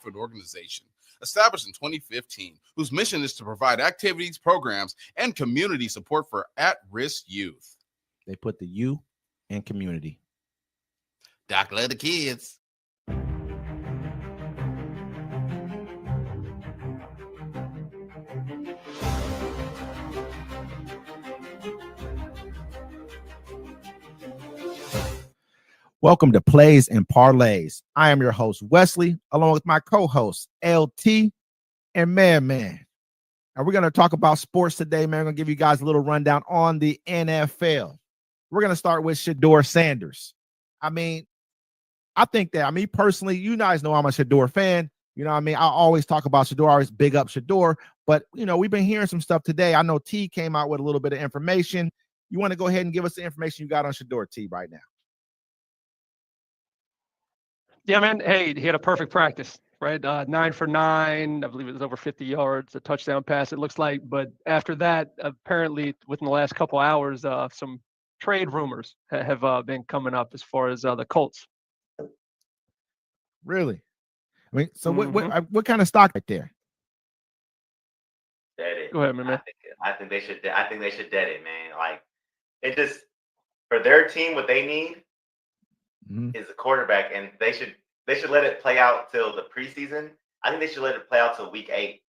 nonprofit organization established in 2015, whose mission is to provide activities, programs, and community support for at-risk youth. They put the U in community. Doc, love the kids. Welcome to Plays and Parlays. I am your host, Wesley, along with my co-hosts, LT and Man. And we're going to talk about sports today, man. I'm going to give you guys a little rundown on the NFL. We're going to start with Shedeur Sanders. I think that, personally, you guys know I'm a Shedeur fan. You know what I mean? I always talk about Shedeur, I always big up Shedeur. But, we've been hearing some stuff today. I know T came out with a little bit of information. You want to go ahead and give us the information you got on Shedeur, T, right now? Yeah, man. Hey, he had a perfect practice, right? 9 for 9. I believe it was over 50 yards, a touchdown pass, it looks like. But after that, apparently within the last couple hours, some trade rumors have been coming up as far as the Colts. Really? So what kind of stock right there? Dead it. Go ahead, man. I think they should dead it, man. Like, it just, for their team, what they need is a quarterback, and they should let it play out till the preseason. I think they should let it play out till week 8.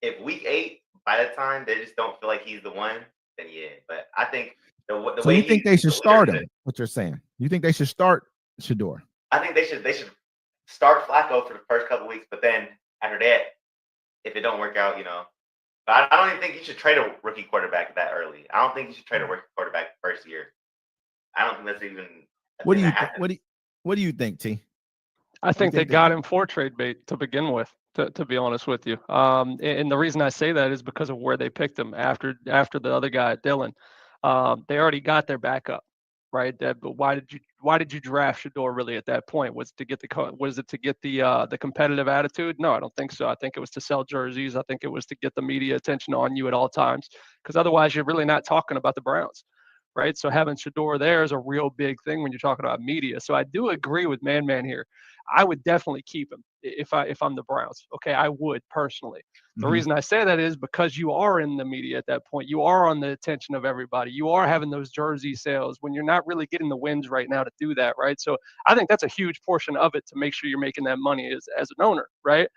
If week 8, by the time they just don't feel like he's the one, then yeah. But I think the so way you think they should start him? What you're saying? You think they should start Shedeur? I think they should start Flacco for the first couple weeks, but then after that, if it don't work out, But I don't even think you should trade a rookie quarterback that early. I don't think you should trade a rookie quarterback the first year. I don't think that's even. What do you think, T? I think they got him for trade bait to begin with, to be honest with you. And the reason I say that is because of where they picked him after the other guy, Dillon. They already got their backup, right? But why did you draft Shedeur really at that point? Was it to get the competitive attitude? No, I don't think so. I think it was to sell jerseys. I think it was to get the media attention on you at all times, because otherwise you're really not talking about the Browns. Right. So having Shedeur there is a real big thing when you're talking about media. So I do agree with Man here. I would definitely keep him if I'm the Browns. Okay, I would personally. The reason I say that is because you are in the media at that point. You are on the attention of everybody. You are having those jersey sales when you're not really getting the wins right now to do that. Right. So I think that's a huge portion of it to make sure you're making that money as an owner. Right.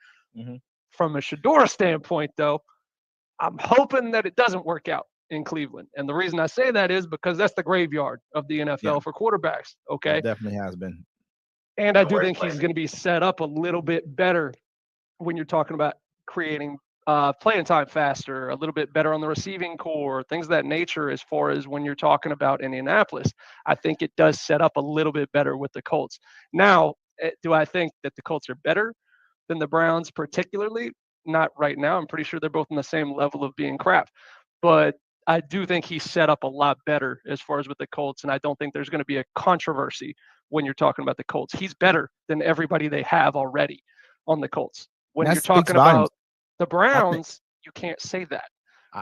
From a Shedeur standpoint, though, I'm hoping that it doesn't work out in Cleveland. And the reason I say that is because that's the graveyard of the NFL for quarterbacks. Okay. It definitely has been. And I do think he's going to be set up a little bit better when you're talking about creating playing time faster, a little bit better on the receiving core, things of that nature. As far as when you're talking about Indianapolis, I think it does set up a little bit better with the Colts. Now, do I think that the Colts are better than the Browns particularly? Not right now. I'm pretty sure they're both on the same level of being crap. But I do think he's set up a lot better as far as with the Colts, and I don't think there's going to be a controversy when you're talking about the Colts. He's better than everybody they have already on the Colts. When you're talking about the Browns, you can't say that,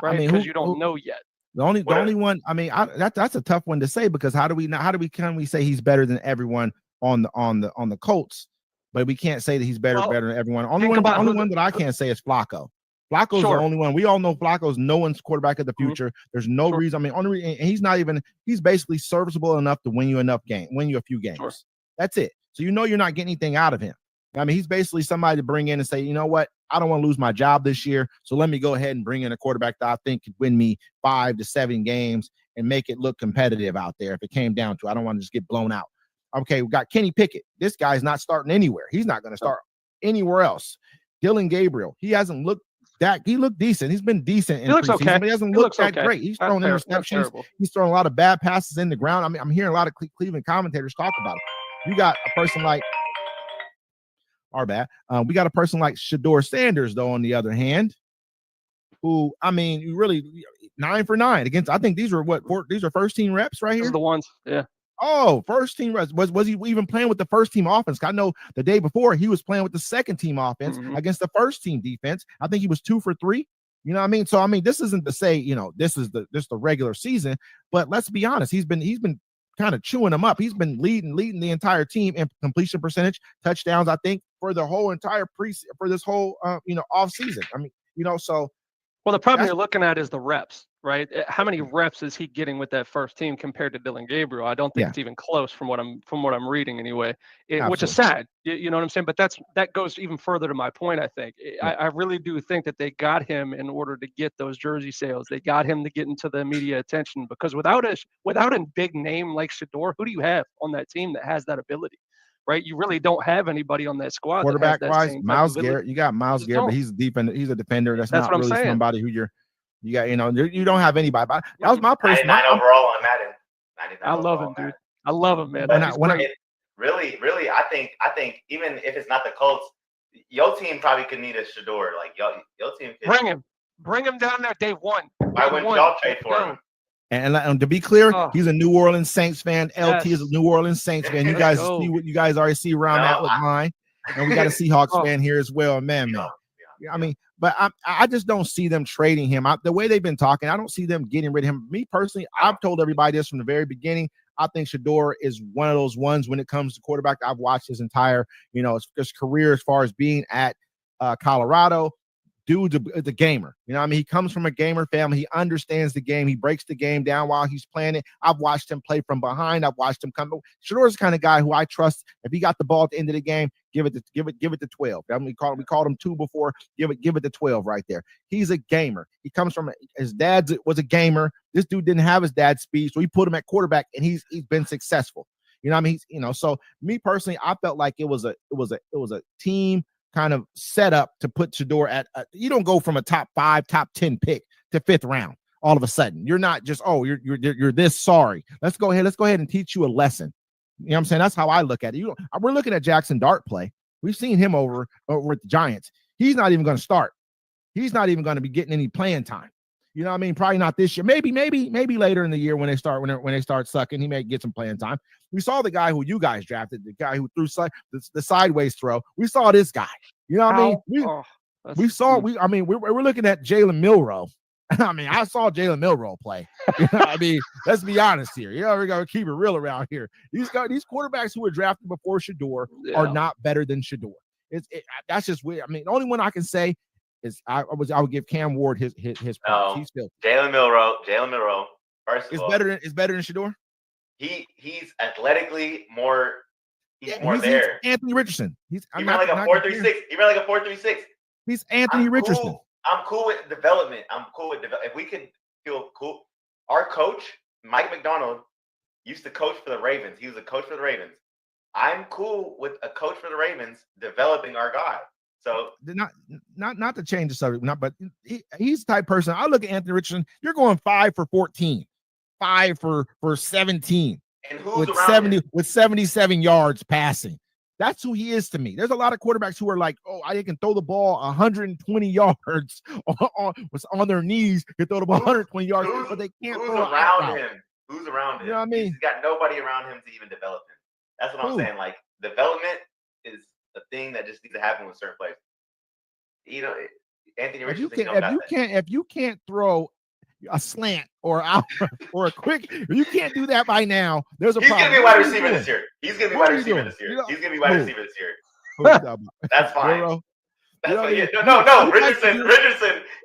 right? Because you don't know yet. The only one. That's a tough one to say, because can we say he's better than everyone on the Colts, but we can't say that he's better than everyone. Only one that I can't say is Flacco. Flacco's the only one. We all know Flacco's no one's quarterback of the future. There's no reason. He's basically serviceable enough to win you a few games. That's it. So you're not getting anything out of him. He's basically somebody to bring in and say, you know what, I don't want to lose my job this year, so let me go ahead and bring in a quarterback that I think could win me 5 to 7 games and make it look competitive out there if it came down to it. I don't want to just get blown out. Okay, we got Kenny Pickett. This guy's not starting anywhere. He's not going to start anywhere else. Dillon Gabriel, he hasn't looked he looked decent. He's been decent in preseason, but he hasn't looked that great. He's throwing interceptions. He's throwing a lot of bad passes in the ground. I'm hearing a lot of Cleveland commentators talk about it. You got a person like we got a person like Shedeur Sanders, though, on the other hand, who, really 9 for 9 against, I think these are first team reps right here. These are the ones, yeah. Oh, first team reps. Was he even playing with the first team offense? I know the day before he was playing with the second team offense against the first team defense. I think he was 2 for 3. You know what I mean? So this isn't to say, this is the regular season, but let's be honest, he's been kind of chewing them up. He's been leading the entire team in completion percentage, touchdowns, I think, for the whole entire for this whole off season. I mean, so. Well, the problem you're looking at is the reps, right? How many reps is he getting with that first team compared to Dillon Gabriel? I don't think it's even close from what I'm reading anyway, which is sad. You know what I'm saying? But that goes even further to my point. I think I really do think that they got him in order to get those jersey sales. They got him to get into the media attention, because without a big name like Shedeur, who do you have on that team that has that ability? Right, you really don't have anybody on that squad. Quarterback wise, Myles Garrett. You got Myles Garrett, but he's a defender. He's a defender. That's not really somebody who you got. You don't have anybody. But that was my person. 99 overall on Madden. I love him, dude. I love him, man. Really, I think even if it's not the Colts, your team probably could need a Shedeur. Like your team could bring him down there day one. Why wouldn't y'all trade for him? And to be clear, he's a New Orleans Saints fan. LT is a New Orleans Saints fan. You guys see what you guys already see around that with mine. And we got a Seahawks fan here as well. Man. I mean, but I just don't see them trading him. The way they've been talking, I don't see them getting rid of him. Me personally, I've told everybody this from the very beginning. I think Shedeur is one of those ones when it comes to quarterback. I've watched his entire, his career as far as being at Colorado. Dude's a gamer. He comes from a gamer family. He understands the game. He breaks the game down while he's playing it. I've watched him play from behind. I've watched him come. Shedeur's the kind of guy who I trust. If he got the ball at the end of the game, give it to 12. I mean, we called him 2 before. Give it to 12 right there. He's a gamer. He comes from his dad was a gamer. This dude didn't have his dad's speed, so he put him at quarterback, and he's been successful. So me personally, I felt like it was a team kind of set up to put Shedeur at. You don't go from a top 5, top 10 pick to 5th round all of a sudden. You're not just you're this sorry. Let's go ahead and teach you a lesson. You know what I'm saying? That's how I look at it. We're looking at Jackson Dart play. We've seen him over with the Giants. He's not even going to start. He's not even going to be getting any playing time. You know what I mean? Probably not this year. Maybe later in the year when they start sucking, he may get some playing time. We saw the guy who you guys drafted, the guy who threw the sideways throw. We saw this guy. You know what I mean? We're looking at Jalen Milroe. I mean, I saw Jalen Milroe play. Let's be honest here. We got to keep it real around here. These quarterbacks who were drafted before Shedeur are not better than Shedeur. That's just weird. I mean, the only one I can say is I would give Cam Ward his props. He's still Jalen Milroe. First of all, better than Shedeur. He's athletically more. He's there. He's Anthony Richardson. He ran like a 4.36. He's Anthony Richardson. I'm cool with development. If we can feel cool. Our coach, Mike McDonald, used to coach for the Ravens. He was a coach for the Ravens. I'm cool with a coach for the Ravens developing our guy. So not to change the subject, but he's the type of person. I look at Anthony Richardson. You're going 5 for 14, 5 for 17, and who's around him? with 77 yards passing. That's who he is to me. There's a lot of quarterbacks who are like, I can throw the ball 120 yards on their knees. Can throw the ball 120 yards, but they can't throw around him. Who's around him? You know what I mean? He's got nobody around him to even develop him. That's what I'm saying. Like, development is a thing that just needs to happen with certain players. Anthony Richardson. If you can't throw a slant or out or a quick, if you can't do that by now, there's a problem. He's gonna be wide receiver this year. He's gonna be wide receiver this year. That's fine. No. Richardson is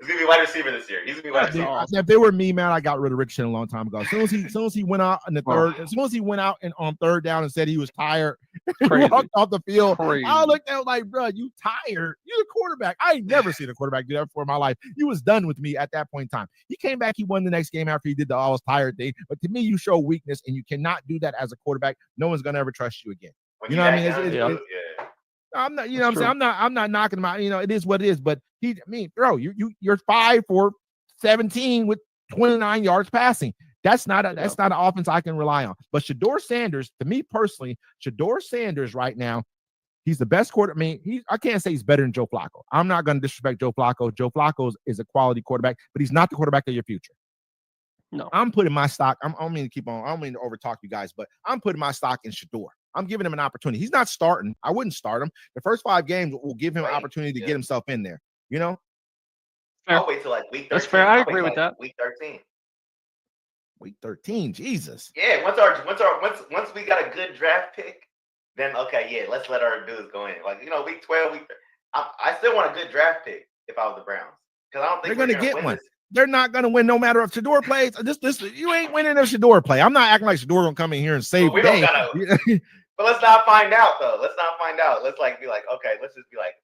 gonna be wide receiver this year. He's gonna be wide receiver. If they were me, man, I got rid of Richardson a long time ago. As soon as he went out in the third, as soon as he went out and on 3rd down and said he was tired, walked off the field. I looked at him like, bro, you tired? You're the quarterback. I ain't never seen a quarterback do that before in my life. He was done with me at that point in time. He came back, he won the next game after he did the I was tired thing. But to me, you show weakness, and you cannot do that as a quarterback. No one's gonna ever trust you again. You know what I mean? I'm not, what I'm saying? I'm not knocking him out. It is what it is. But you're 5 for 17 with 29 yards passing. That's not an offense I can rely on. But Shedeur Sanders, to me personally, right now, he's the best quarterback. I mean, I can't say he's better than Joe Flacco. I'm not going to disrespect Joe Flacco. Joe Flacco is a quality quarterback, but he's not the quarterback of your future. No, I'm putting my stock. I don't mean to overtalk you guys, but I'm putting my stock in Shedeur. I'm giving him an opportunity. He's not starting. I wouldn't start him. The first 5 games will give him an opportunity to get himself in there. Fair. I'll wait till like week 13. That's fair. I agree with that. Week 13. Week 13, Jesus. Yeah, once we got a good draft pick, then okay, yeah, let's let our dudes go in. Like, week 12, I still want a good draft pick if I was the Browns. Because I don't think they're going to get win one. This. They're not going to win no matter if Shedeur plays. You ain't winning if Shedeur play. I'm not acting like Shedeur going to come in here and save the day. But let's not find out, though. Let's not find out. Let's be like, okay, let's just be like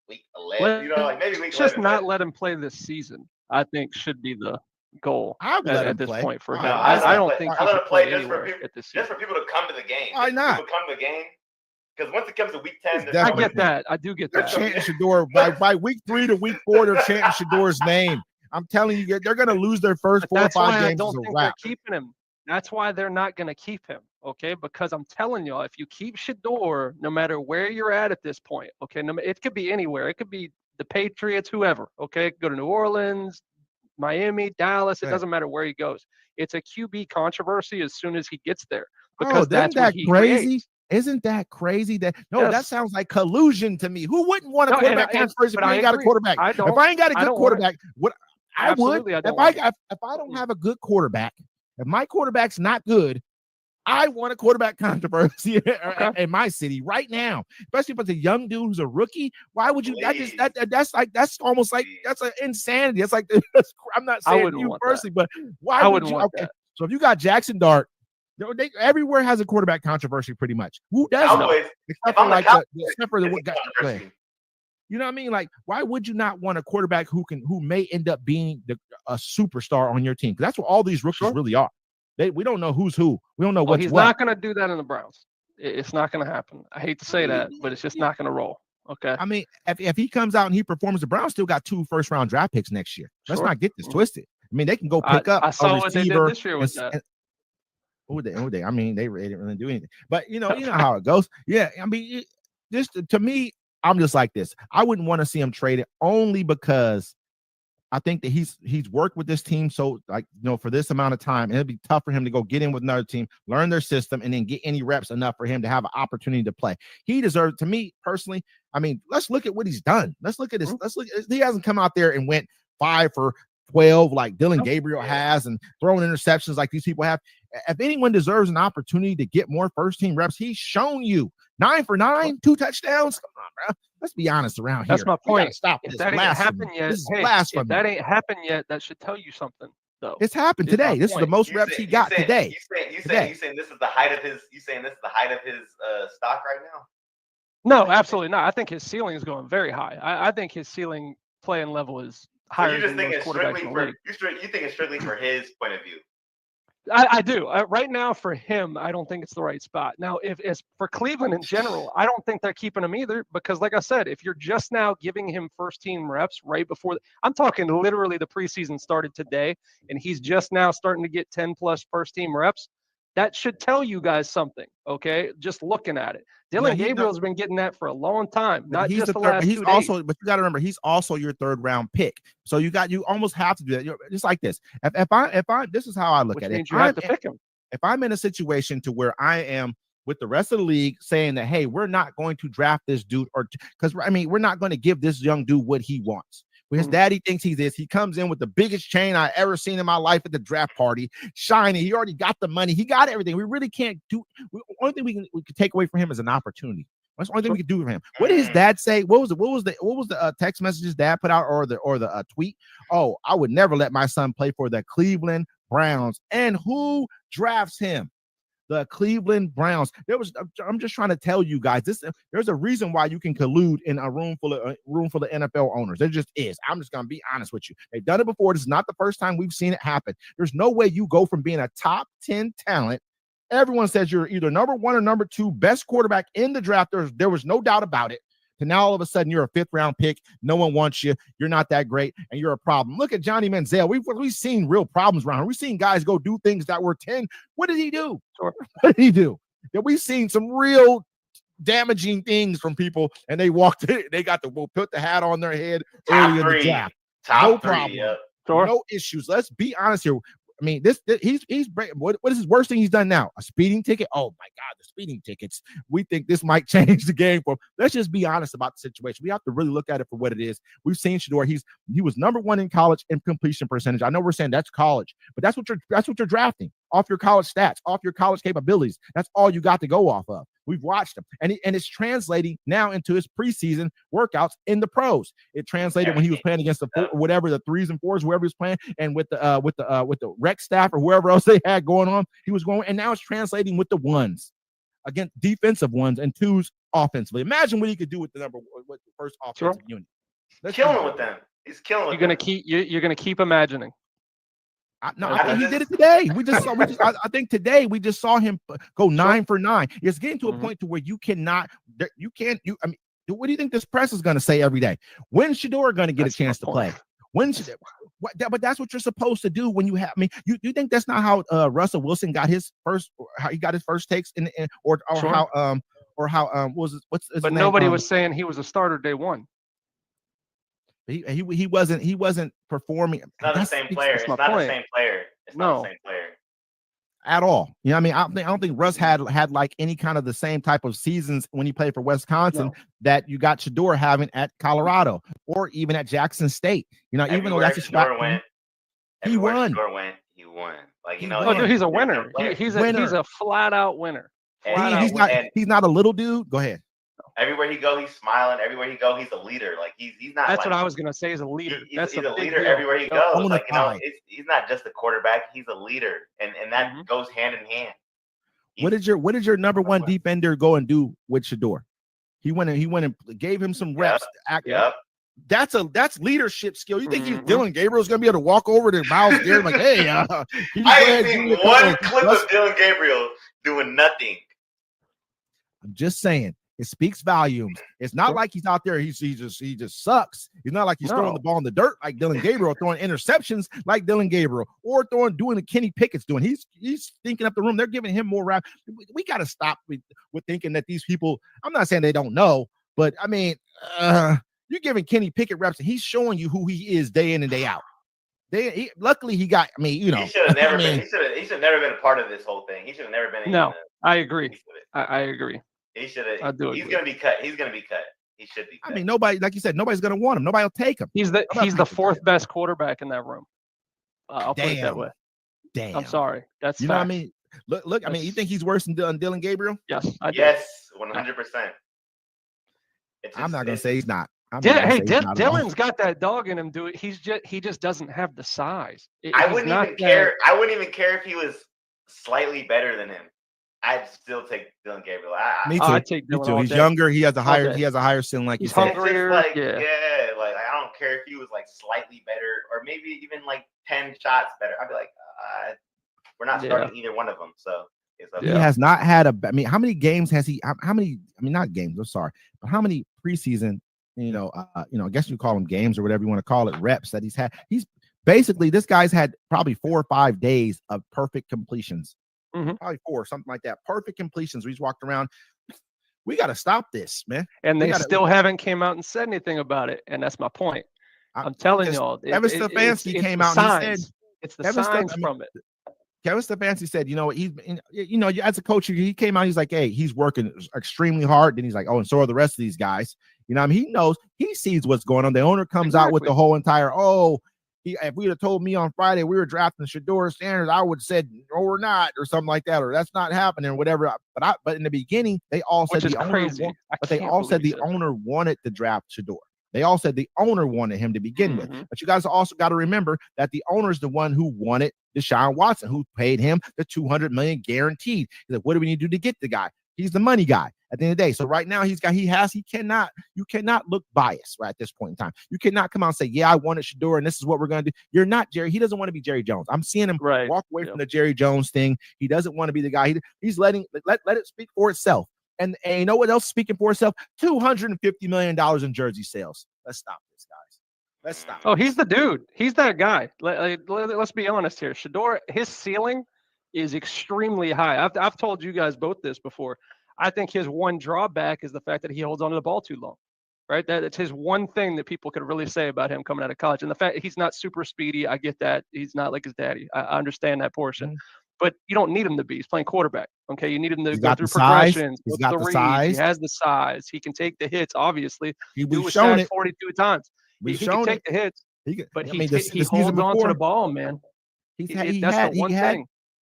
week 11. Maybe week 11. Just not let him play this season, I think, should be the goal at this point for him. I don't think he should play anywhere at this season. Just for people to come to the game. Why not? People come to the game. Because once it comes to week 10, I get that. I do get that. They're chanting Shedeur. By week 3 to week 4, they're chanting Shedeur's name. I'm telling you, they're going to lose their first 4 or 5 games. I don't think they're keeping him. That's why they're not going to keep him, okay? Because I'm telling y'all, if you keep Shedeur, no matter where you're at this point, okay? It could be anywhere. It could be the Patriots, whoever, okay? Go to New Orleans, Miami, Dallas. It doesn't matter where he goes. It's a QB controversy as soon as he gets there. Because that's what he crazy? Creates. Isn't that crazy? That sounds like collusion to me. Who wouldn't want a quarterback controversy if I ain't got a quarterback? If I ain't got a good quarterback, I would. If I don't have a good quarterback, if my quarterback's not good, I want a quarterback controversy in my city right now, especially if it's a young dude who's a rookie. Why would you? That's almost like that's an insanity. It's like I'm not saying you personally, but why would you? Okay, so if you got Jackson Dart, everywhere has a quarterback controversy pretty much. Who doesn't? Except for the guy. You know what I mean? Like, why would you not want a quarterback who may end up being a superstar on your team? Because that's what all these rookies really are. We don't know who's who. We don't know what's what. He's not going to do that in the Browns. It's not going to happen. I hate to say that, but it's just not going to roll. Okay. I mean, if he comes out and he performs, the Browns still got 2 first-round draft picks next year. Let's not get this twisted. I mean, they can go pick up. I saw what they did this year with that. Who they? I mean, they didn't really do anything. But you know how it goes. Yeah. I mean, just to me, I'm just like this. I wouldn't want to see him traded only because I think that he's worked with this team so for this amount of time, and it'd be tough for him to go get in with another team, learn their system, and then get any reps enough for him to have an opportunity to play. He deserves, to me personally. I mean, let's look at what he's done. Let's look at this. He hasn't come out there and went 5 for 12 like Dillon Gabriel has and throwing interceptions like these people have. If anyone deserves an opportunity to get more first team reps, he's shown you 9 for 9, 2 touchdowns. Come on, bro. Let's be honest around here. That's my point. Stop if this. That ain't happened yet. This is blasphemy. If that ain't happened yet, that should tell you something, though. It's happened today. This is the most reps he got today. You saying this is the height of his? You saying this is the height of his stock right now? No, absolutely not. I think his ceiling is going very high. I think his ceiling playing level is higher than most quarterbacks in the league. You think it's strictly for his point of view? I do. Right now, for him, I don't think it's the right spot. Now, if it's for Cleveland in general, I don't think they're keeping him either because, like I said, if you're just now giving him first-team reps right before – I'm talking literally the preseason started today, and he's just now starting to get 10-plus first-team reps, that should tell you guys something, okay, just looking at it. Dillon Gabriel's been getting that for a long time, not just the last 2 days. But you got to remember, he's also your 3rd-round pick. So you almost have to do that. Just like this. If I this is how I look at it. You have to pick him. If I'm in a situation to where I am with the rest of the league saying that, hey, we're not going to draft this dude because we're not going to give this young dude what he wants. When his daddy thinks he's this, he comes in with the biggest chain I ever seen in my life at the draft party, shiny. He already got the money. He got everything. We really can't do. The only thing we can take away from him is an opportunity. That's the only thing we can do for him. What did his dad say? What was the text message his dad put out or the tweet? Oh, I would never let my son play for the Cleveland Browns. And who drafts him? The Cleveland Browns. I'm just trying to tell you guys there's a reason why you can collude in a room full of NFL owners. There just is. I'm just gonna be honest with you. They've done it before. This is not the first time we've seen it happen. There's no way you go from being a top 10 talent. Everyone says you're either number 1 or number 2 best quarterback in the draft. There was no doubt about it. And now all of a sudden you're a 5th-round pick. No one wants you. You're not that great, and you're a problem. Look at Johnny Manziel. We've seen real problems around here. We've seen guys go do things that were 10. What did he do? What did he do? Yeah, we've seen some real damaging things from people, and they walked in. They got to put the hat on their head early in the draft. No problem. Yeah. No issues. Let's be honest here. I mean, he's what is his worst thing he's done now? A speeding ticket? Oh my God, the speeding tickets. We think this might change the game for him. Let's just be honest about the situation. We have to really look at it for what it is. We've seen Shedeur. He was number 1 in college in completion percentage. I know we're saying that's college, but that's what you're drafting. off your college stats, off your college capabilities. That's all you got to go off of. We've watched him, and it's translating now into his preseason workouts in the pros. It translated when he was playing against the the 3s and 4s, whoever he was playing, and with the rec staff or whoever else they had going on, he was going, and now it's translating with the 1s, again, defensive 1s and 2s offensively. Imagine what he could do with the first offensive unit. Killing with them. He's killing with them. You're gonna keep imagining. I think he did it today. I think today we just saw him go 9 for 9. It's getting to a point to where you can't. I mean, what do you think this press is going to say every day? When's Shedeur going to get a chance to play? But that's what you're supposed to do when you have. I mean, you think that's not how Russell Wilson got his first, how he got his first takes how what's his but name? Nobody was saying he was a starter day one. He wasn't performing. It's not the same player. It's not the same player. It's not the same player at all. You know what I mean? I don't think Russ had like any kind of the same type of seasons when he played for Wisconsin that you got Shedeur having at Colorado or even at Jackson State. You know, even though that's Shedeur went, he won. He won. Like, you know, dude, he's a winner. He's a flat out winner. He's not a little dude. Go ahead. Everywhere he go, he's smiling. Everywhere he go, he's a leader. Like he's not. That's what I was gonna say. He's a leader. He's a leader everywhere he goes. Like, you know, he's not just a quarterback. He's a leader, and that goes hand in hand. What did your number one defender go and do with Shedeur? He went and gave him some reps. Yep. That's leadership skill. You think Dillon Gabriel is gonna be able to walk over to Miles Garrett like, hey, I ain't seen one clip of Dillon Gabriel doing nothing. I'm just saying. It speaks volumes. It's not like he's out there. He just sucks. He's not like he's throwing the ball in the dirt like Dillon Gabriel, throwing interceptions like Dillon Gabriel, or doing the Kenny Pickett's doing. He's thinking up the room. They're giving him more rap. We got to stop with thinking that these people. I'm not saying they don't know, but I mean, you're giving Kenny Pickett reps, and he's showing you who he is day in and day out. Luckily he got. I mean, you know, he should have never been. He should have never been a part of this whole thing. He should have never been. I agree. I agree. He should have. He's gonna be cut. He's gonna be cut. He should be cut. I mean, nobody, like you said, nobody's gonna want him. Nobody will take him. He's the fourth best quarterback in that room. I'll put it that way. Damn. I'm sorry. That's you know what I mean. Look. I mean, you think he's worse than Dillon Gabriel? Yes. Yes, 100%. I'm not gonna say he's not. Dillon's got that dog in him. He just doesn't have the size. I wouldn't even care. I wouldn't even care if he was slightly better than him. I'd still take Dillon Gabriel. Me too. I'd take Dillon. Me too. He's younger. He has a higher ceiling, like he's you said. Hungrier. Like, like I don't care if he was like slightly better or maybe even like 10 shots better. I'd be like, we're not starting either one of them. So he has not had I mean, how many games has he? How many? I mean, not games. I'm sorry, but how many preseason? I guess you call them games or whatever you want to call it. Reps that he's had. He's basically, this guy's had probably 4 or 5 days of perfect completions. Probably 4, something like that. Perfect completions. We just walked around. We got to stop this, man. And they still haven't came out and said anything about it. And that's my point. I'm telling y'all. Kevin Stefanski came out and he said, it's the signs from it. Kevin Stefanski said, as a coach, he came out. He's like, hey, he's working extremely hard. Then he's like, oh, and so are the rest of these guys. You know, I mean, he knows, he sees what's going on. The owner comes out with the whole entire, if we had told me on Friday we were drafting Shedeur Sanders, I would have said, no, we're not, or something like that, or that's not happening, or whatever. But in the beginning, they all said the owner wanted to draft Shedeur. They all said the owner wanted him to begin with. But you guys also got to remember that the owner is the one who wanted Deshaun Watson, who paid him the $200 million guaranteed. He's like, what do we need to do to get the guy? He's the money guy at the end of the day. So right now you cannot look biased right at this point in time. You cannot come out and say, yeah, I wanted Shedeur and this is what we're going to do. You're not Jerry. He doesn't want to be Jerry Jones. I'm seeing him walk away from the Jerry Jones thing. He doesn't want to be the guy. He's letting let it speak for itself. And you know what else is speaking for itself? $250 million in jersey sales. Let's stop this, guys. Let's stop. Oh, he's the dude. He's that guy. Let's be honest here. Shedeur, his ceiling is extremely high. I've told you guys both this before. I think his one drawback is the fact that he holds onto the ball too long, right? It's his one thing that people could really say about him coming out of college. And the fact that he's not super speedy, I get that. He's not like his daddy. I understand that portion. But you don't need him to be. He's playing quarterback. Okay, you need him to go through progressions. He's got the size. He has the size. He can take the hits. Obviously, we've shown it 42 times. He can take the hits, but he holds on to the ball, man. He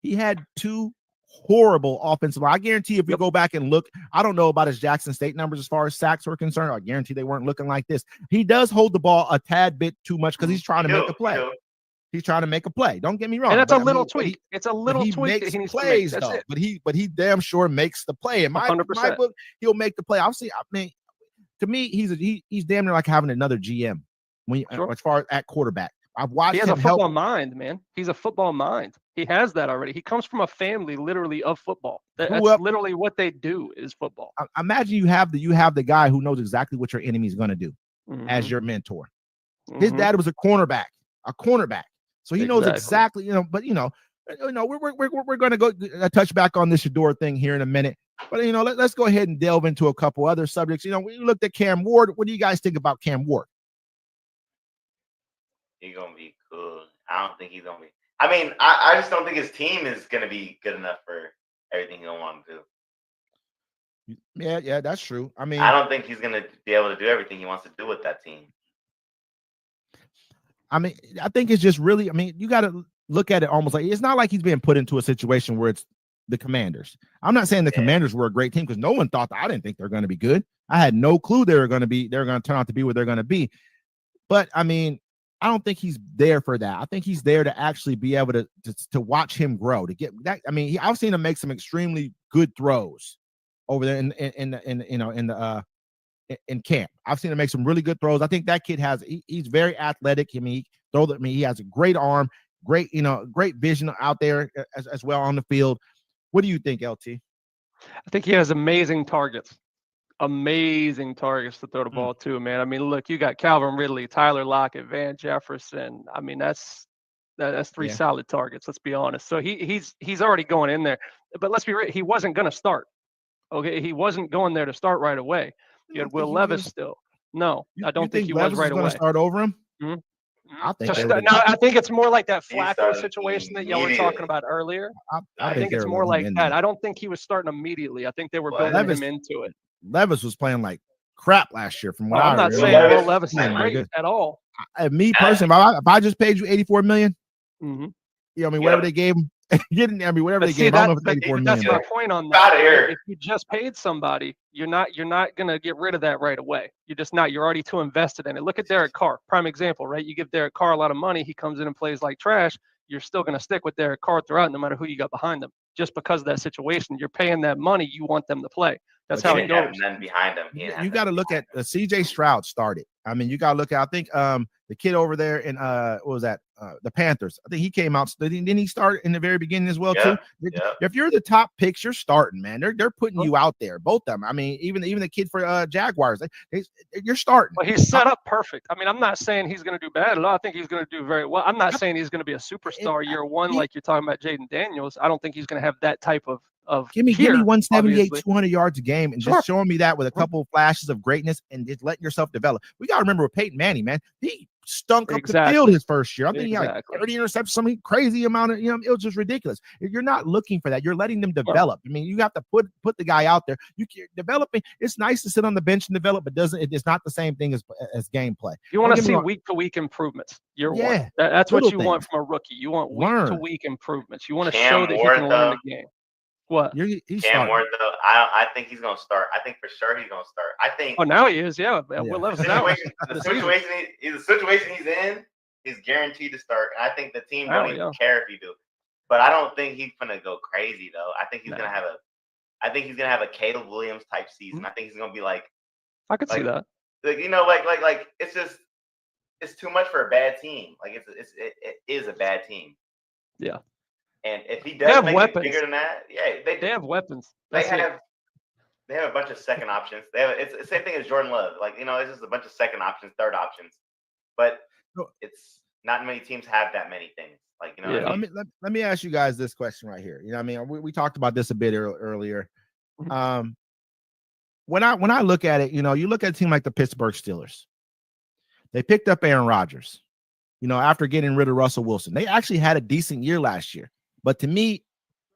He had 2 horrible offensive line. I guarantee if we go back and look, I don't know about his Jackson State numbers as far as sacks were concerned. I guarantee they weren't looking like this. He does hold the ball a tad bit too much because he's trying to make a play. He's trying to make a play. Don't get me wrong. And that's a little tweak. It's a little tweak that he needs plays, to make. That's though. But he damn sure makes the play. In my book, he'll make the play. To me, he's damn near like having another GM as far as at quarterback. I've watched him. He has a football mind, man. He's a football mind. He has that already. He comes from a family literally of football. That's literally what they do is football. I imagine you have the guy who knows exactly what your enemy is going to do as your mentor. His dad was a cornerback. So he knows exactly, but we're going to go touch back on this Shedeur thing here in a minute. But, let's go ahead and delve into a couple other subjects. We looked at Cam Ward. What do you guys think about Cam Ward? He's going to be cool. I don't think he's going to be. I mean, I just don't think his team is going to be good enough for everything he'll want to do. Yeah, that's true. I mean, I don't think he's going to be able to do everything he wants to do with that team. I mean, I think it's just really, you got to look at it almost like it's not like he's being put into a situation where it's the Commanders. I'm not saying the Commanders were a great team because no one thought I didn't think they're going to be good. I had no clue they're going to turn out to be what they're going to be. But I mean, I don't think he's there for that. I think he's there to actually be able to watch him grow, to get that. I mean, I've seen him make some extremely good throws over there in camp. I've seen him make some really good throws. I think that kid he's very athletic. He has a great arm, great vision out there as well on the field. What do you think, LT? I think he has amazing targets to throw the ball to, man. I mean, look, you got Calvin Ridley, Tyler Lockett, Van Jefferson. I mean, that's 3 solid targets. Let's be honest. So he's already going in there, but let's be real. He wasn't going to start. Okay, he wasn't going there to start right away. You had Will Levis still. No, I don't think he was right away. Going to start over him. Mm-hmm. I think it's more like that Flacco situation that y'all were talking about earlier. I think it's more like that. I don't think he was starting immediately. I think they were building him into it. Levis was playing like crap last year from what I'm not saying Will Levis is great at all. Me personally, if I just paid you $84 million, whatever they gave him, whatever they gave him, I don't know if it's $84 million. That's my point on that. If you just paid somebody, you're not gonna get rid of that right away. You're just not. You're already too invested in it. Look at Derek Carr, prime example, right? You give Derek Carr a lot of money, he comes in and plays like trash. You're still gonna stick with Derek Carr throughout, no matter who you got behind them. Just because of that situation, you're paying that money. You want them to play. That's how it goes. None behind him. You got to look at C.J. Stroud started. I mean, you got to look at. I think the kid over there in what was that? The Panthers. I think he came out. Didn't he start in the very beginning as well too? Yeah. If you're the top picks, you're starting, man. They're putting you out there, both of them. I mean, even the kid for Jaguars, you're starting. Well, he's set up perfect. I mean, I'm not saying he's going to do bad at all. I think he's going to do very well. I'm not saying he's going to be a superstar year one like you're talking about Jaden Daniels. I don't think he's going to have that type of give me 178, obviously. 200 yards a game, and just showing me that with a couple of flashes of greatness and just letting yourself develop. We got to remember with Peyton Manning, man, he stunk up the field his first year. I think he had like 30 interceptions, some crazy amount of, it was just ridiculous. You're not looking for that. You're letting them develop. I mean, you have to put the guy out there. You developing. It's nice to sit on the bench and develop, but it's not the same thing as gameplay. You want to see week to week improvements. That's what you want from a rookie. You want week to week improvements. You want to show that he can learn the game. What? Cam Ward, though, I think he's going to start. I think for sure he's going to start. I think. Oh, now he is. Yeah. Will Levis the situation he's in, he's guaranteed to start. And I think the team don't even care if he do. But I don't think he's going to go crazy though. I think he's going to have a Caleb Williams type season. I think he's going to be like. I could see that. Like it's just it's too much for a bad team. Like it is a bad team. Yeah. And if he does make it bigger than that, they have weapons. They have a bunch of second options. It's the same thing as Jordan Love. Like, it's just a bunch of second options, third options. But it's not many teams have that many things. Like, what I mean? Let me ask you guys this question right here. We talked about this a bit earlier. When I look at it, you look at a team like the Pittsburgh Steelers. They picked up Aaron Rodgers, after getting rid of Russell Wilson. They actually had a decent year last year. But to me,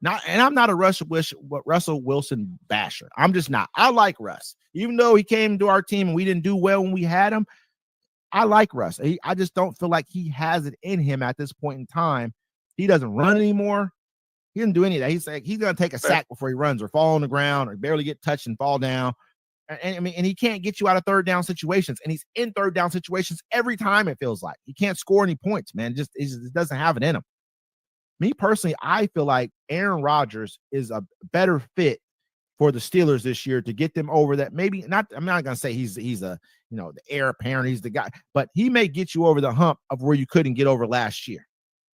I'm not a Russell Wilson basher. I'm just not. I like Russ. Even though he came to our team and we didn't do well when we had him, I like Russ. I just don't feel like he has it in him at this point in time. He doesn't run anymore. He didn't do any of that. He's like, he's going to take a sack before he runs or fall on the ground or barely get touched and fall down. And he can't get you out of third down situations. And he's in third down situations every time, it feels like. He can't score any points, man. He just doesn't have it in him. Me personally, I feel like Aaron Rodgers is a better fit for the Steelers this year to get them over that. Maybe not. I'm not going to say he's a, the heir apparent. He's the guy, but he may get you over the hump of where you couldn't get over last year.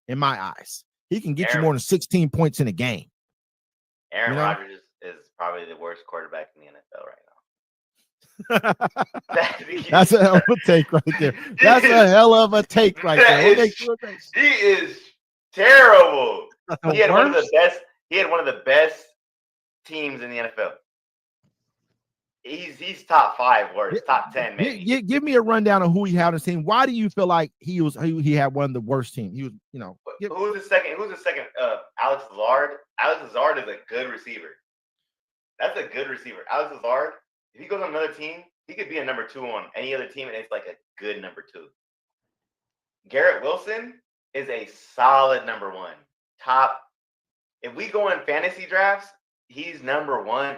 In my eyes, he can get you more than 16 points in a game. Aaron Rodgers is probably the worst quarterback in the NFL right now. That's a hell of a take right there. That's a hell of a take right there. He is terrible. He had one of the best teams in the NFL. He's top 5 worst, top 10 maybe. Give me a rundown of who he had on his team. Why do you feel like he had one of the worst teams? He was, Who's the second? Alex Lazard. Alex Lazard is a good receiver. That's a good receiver. Alex Lazard, if he goes on another team, he could be a number 2 on any other team, and it's like a good number 2. Garrett Wilson is a solid number 1. Top. If we go in fantasy drafts, he's number 1.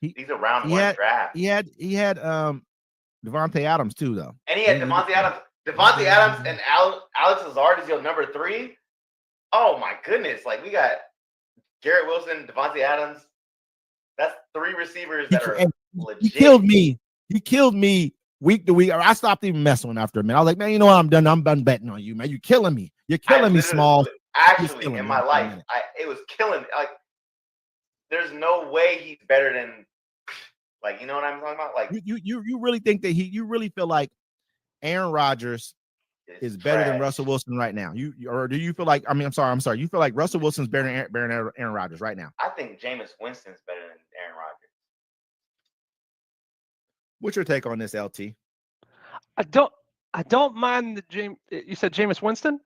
He's a round 1 draft. He had Devontae Adams too, though. And he had Devontae Adams. Devontae Adams and Alex Lazard is your number 3. Oh my goodness! We got Garrett Wilson, Devontae Adams. That's 3 receivers that are legit. He killed me. He killed me week to week. I stopped even messing with him after a minute. I was like, man, you know what? I'm done. I'm done betting on you, man. You're killing me. You're killing me, Small. Actually, in my life, it was killing me. There's no way he's better than, you know what I'm talking about? You really think that you really feel like Aaron Rodgers is better than Russell Wilson right now? Or do you feel like, I'm sorry. You feel like Russell Wilson's better than Aaron Rodgers right now? I think Jameis Winston's better than Aaron Rodgers. What's your take on this, LT? I don't mind you said Jameis Winston?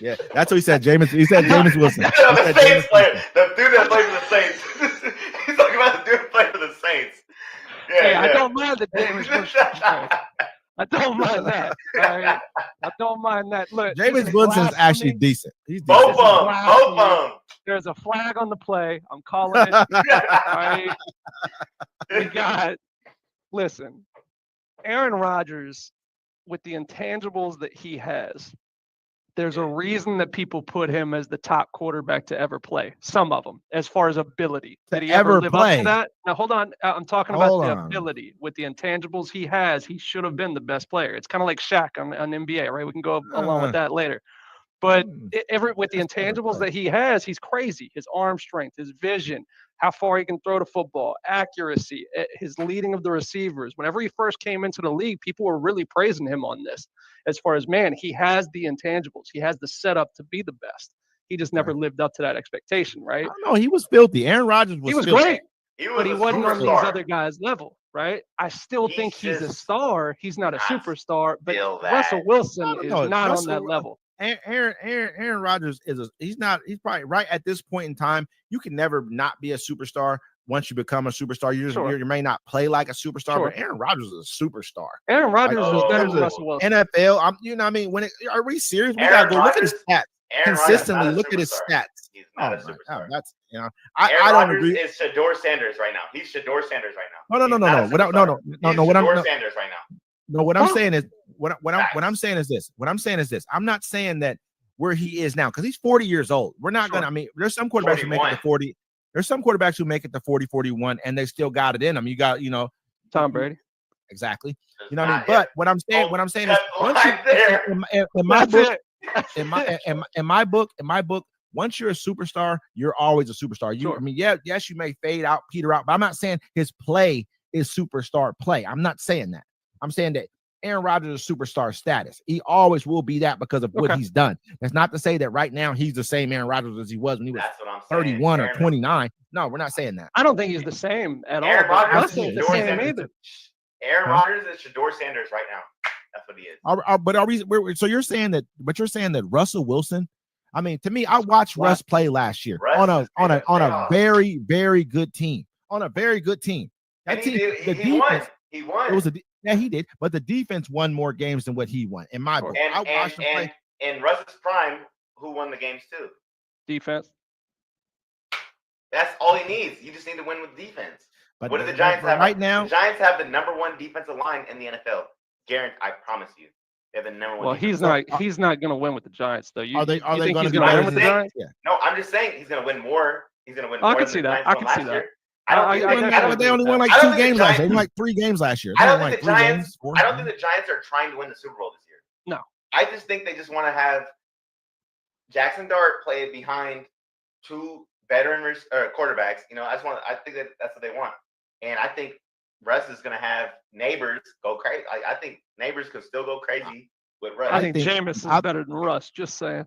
Yeah, that's what he said. He said Jameis Wilson. The Saints player. The dude that played for the Saints. He's talking about the dude that played for the Saints. Yeah. I don't mind the Jameis Winston. I don't mind that. Right? I don't mind that. Look, Jameis Winston's actually decent. He's decent. Both of them. There's a flag on the play. I'm calling it. Right? Listen, Aaron Rodgers, with the intangibles that he has, there's a reason that people put him as the top quarterback to ever play. Some of them, as far as ability. Did he ever live up to that? Now, hold on. I'm talking about the ability. With the intangibles he has, he should have been the best player. It's kind of like Shaq on NBA, right? We can go along with that later. But with the intangibles that he has, he's crazy. His arm strength, his vision, how far he can throw the football, accuracy, his leading of the receivers. Whenever he first came into the league, people were really praising him on this. As far as, man, he has the intangibles. He has the setup to be the best. He just never lived up to that expectation, right? No, he was filthy. Aaron Rodgers was filthy. Great, but he wasn't on these other guys' level, right? I still think he's a star. He's not a superstar, but Russell Wilson is not on that level. Aaron Rodgers he's probably right at this point in time. You can never not be a superstar. Once you become a superstar, you may not play like a superstar, but Aaron Rodgers is a superstar. Aaron Rodgers is better than Russell Wilson. NFL, I mean, are we serious? We gotta go look at his stats. Consistently look at his stats. He's not a superstar. That's I don't agree. Is Shedeur Sanders right now? He's Shedeur Sanders right now. No. What I'm Sanders right now. No, what I'm saying is what I'm saying is this. I'm not saying that where he is now, because he's 40 years old. We're not gonna. I mean, there's some quarterbacks who make it to 40. There's some quarterbacks who make it to 40, 41, and they still got it in them. You got, Tom Brady. Exactly. You know what I mean? But what I'm saying is, once in my book, once you're a superstar, you're always a superstar. I mean, yes, you may fade out, peter out, but I'm not saying his play is superstar play. I'm not saying that. I'm saying that Aaron Rodgers is superstar status. He always will be that because of what he's done. That's not to say that right now he's the same Aaron Rodgers as he was when he was 31 or 29. No, we're not saying that. I don't think he's the same at all. Aaron Rodgers is the same either. Aaron Rodgers is Shedeur Sanders right now. That's what he is. But are we? So you're saying that? But you're saying that Russell Wilson? I mean, to me, I watched Russ play last year on a very, very good team. On a very good team. That team, he won. He won. Yeah, he did. But the defense won more games than what he won. In my book, I watched him play. In Russ's prime, who won the games too? Defense. That's all he needs. You just need to win with defense. But what do the Giants have right now? The Giants have the number 1 defensive line in the NFL. Guarantee, I promise you. They have the number 1. Well, he's not going to win with the Giants, though. Are they think going he's to going to win with the Giants? Yeah. No, I'm just saying he's going to win more. He's going to win more. I can see that. I can see that. But they only won like 2 games last year. They won like 3 games last year. I don't think the Giants are trying to win the Super Bowl this year. No. I just think they just want to have Jackson Dart play behind 2 veteran quarterbacks. I think that's what they want. And I think Russ is going to have Neighbors go crazy. I think Neighbors could still go crazy with Russ. I think Jameis is better than Russ. Just saying.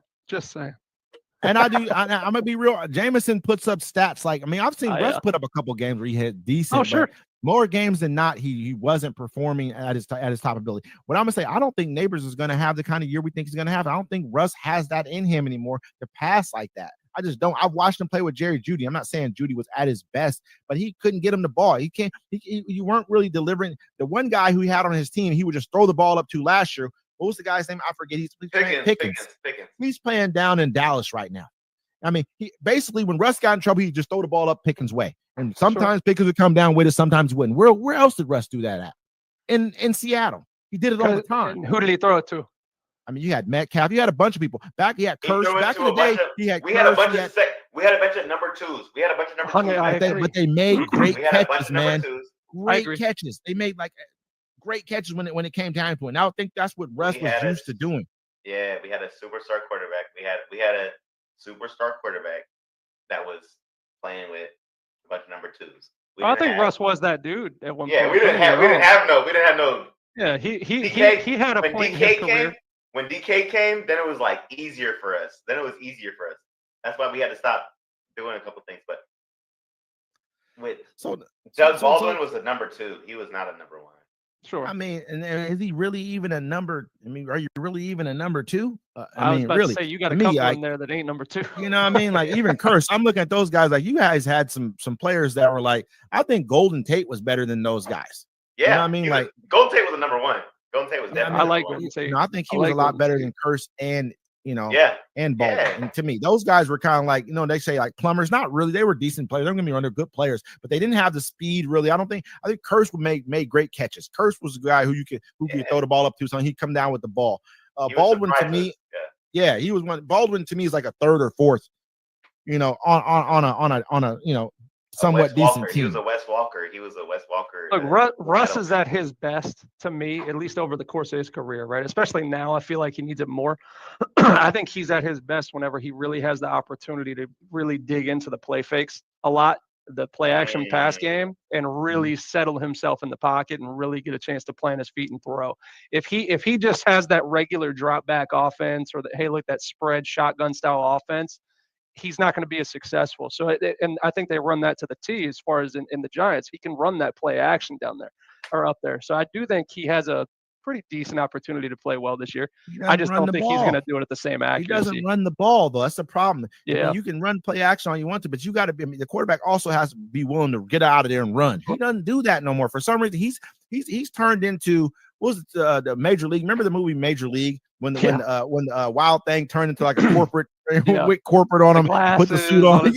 And I'm gonna be real. Jameson puts up stats I've seen Russ put up a couple games where he had decent. Oh, sure. More games than not, he wasn't performing at his top ability. What I'm gonna say, I don't think Neighbors is gonna have the kind of year we think he's gonna have. I don't think Russ has that in him anymore to pass like that. I just don't. I've watched him play with Jerry Jeudy. I'm not saying Jeudy was at his best, but he couldn't get him the ball. You weren't really delivering. The one guy who he had on his team, he would just throw the ball up to last year. What was the guy's name? I forget. He's playing Pickens. He's playing down in Dallas right now. I mean, he basically when Russ got in trouble, he just throw the ball up Pickens' way, and sometimes Pickens would come down with it, sometimes he wouldn't. Where else did Russ do that at? In Seattle, he did it all the time. Who did he throw it to? I mean, you had Metcalf, you had a bunch of people. He had Curse. Back in the day, we had a bunch of number 2s. We had a bunch of number 2s. But they made great catches, man. Great agree. catches. They made great catches when it came time to it. And I think that's what Russ was used to doing. Yeah, we had a superstar quarterback. We had a superstar quarterback that was playing with a bunch of number 2s. I think Russ was that dude at one point. Yeah, we didn't have no. Yeah, he had a point in his career. When DK came, then it was easier for us. That's why we had to stop doing a couple things. But Doug Baldwin was a number 2. He was not a number 1. Sure. I mean, and is he really even a number? I mean, are you really even a number 2? I was about to say you got a couple in there that ain't number 2. You know what I mean? Even Curse. I'm looking at those guys. You guys had some players that were I think Golden Tate was better than those guys. Yeah, you know what I mean? Golden Tate was a number 1. Golden Tate was definitely. I like Golden Tate. I think he was a lot better than Curse and and Baldwin. Yeah. And to me, those guys were kind of they say plumbers. Not really. They were decent players. Don't get me wrong, they're good players, but they didn't have the speed really. I think Curse made great catches. Curse was the guy who you could throw the ball up to, so he'd come down with the ball. Baldwin to me, he was one. Baldwin to me is like a 3rd or 4th, on a somewhat decent team. He was a Wes Walker. Look, Russ is at his best to me, at least over the course of his career, right? Especially now, I feel like he needs it more. I think he's at his best whenever he really has the opportunity to really dig into the play fakes a lot, the play action pass game, and really settle himself in the pocket and really get a chance to plant his feet and throw. If he just has that regular drop back offense or that spread shotgun style offense, he's not going to be as successful. So, and I think they run that to the T as far as in the Giants. He can run that play action down there or up there. So I do think he has a pretty decent opportunity to play well this year. I just don't think he's going to do it at the same accuracy. He doesn't run the ball, though. That's the problem. Yeah. You can run play action all you want to, but you got to be, the quarterback also has to be willing to get out of there and run. He doesn't do that no more. For some reason, he's turned into, what was it, the Major League? Remember the movie Major League? When the Wild Thing turned into like a corporate with corporate on him, put the suit on.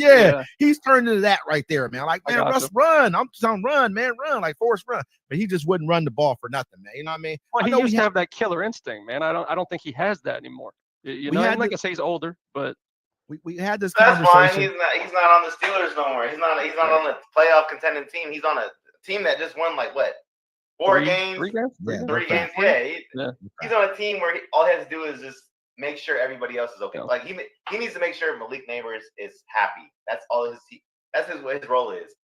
He's turned into that right there, man. Russ, run. I'm telling run, man, run, like Forrest run. But he just wouldn't run the ball for nothing, man. You know what I mean? Well, he used to have that killer instinct, man. I don't think he has that anymore. I'm not gonna say he's older, but we had this That's conversation. Fine. He's not on the Steelers no more. He's not on the playoff contending team. He's on a team that just won Three games. Yeah. He's on a team where all he has to do is just make sure everybody else is okay. He needs to make sure Malik Neighbors is happy. That's all that's what his role is.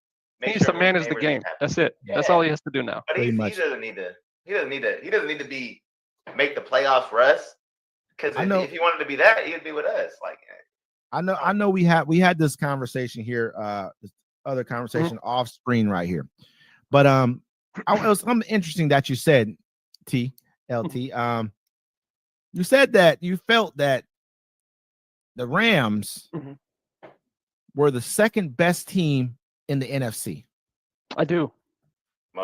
He needs to manage the game. That's it. Yeah. That's all he has to do now. But he doesn't need to make the playoffs for us. Because if he wanted to be that, he'd be with us. I know we had this conversation here, this other conversation off screen right here. But it was something interesting that you said, LT. You said that you felt that the Rams were the second best team in the NFC. I do.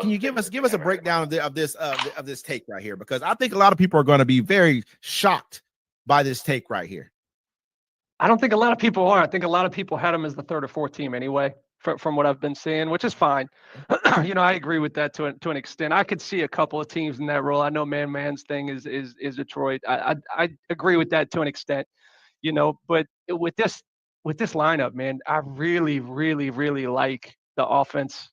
Can you give us a breakdown of this take right here? Because I think a lot of people are going to be very shocked by this take right here. I don't think a lot of people are. I think a lot of people had him as the third or fourth team anyway, from what I've been seeing, which is fine. I agree with that to an extent. I could see a couple of teams in that role. I know man's thing is Detroit. I agree with that to an extent, but with this lineup, man, I really, really, really like the offense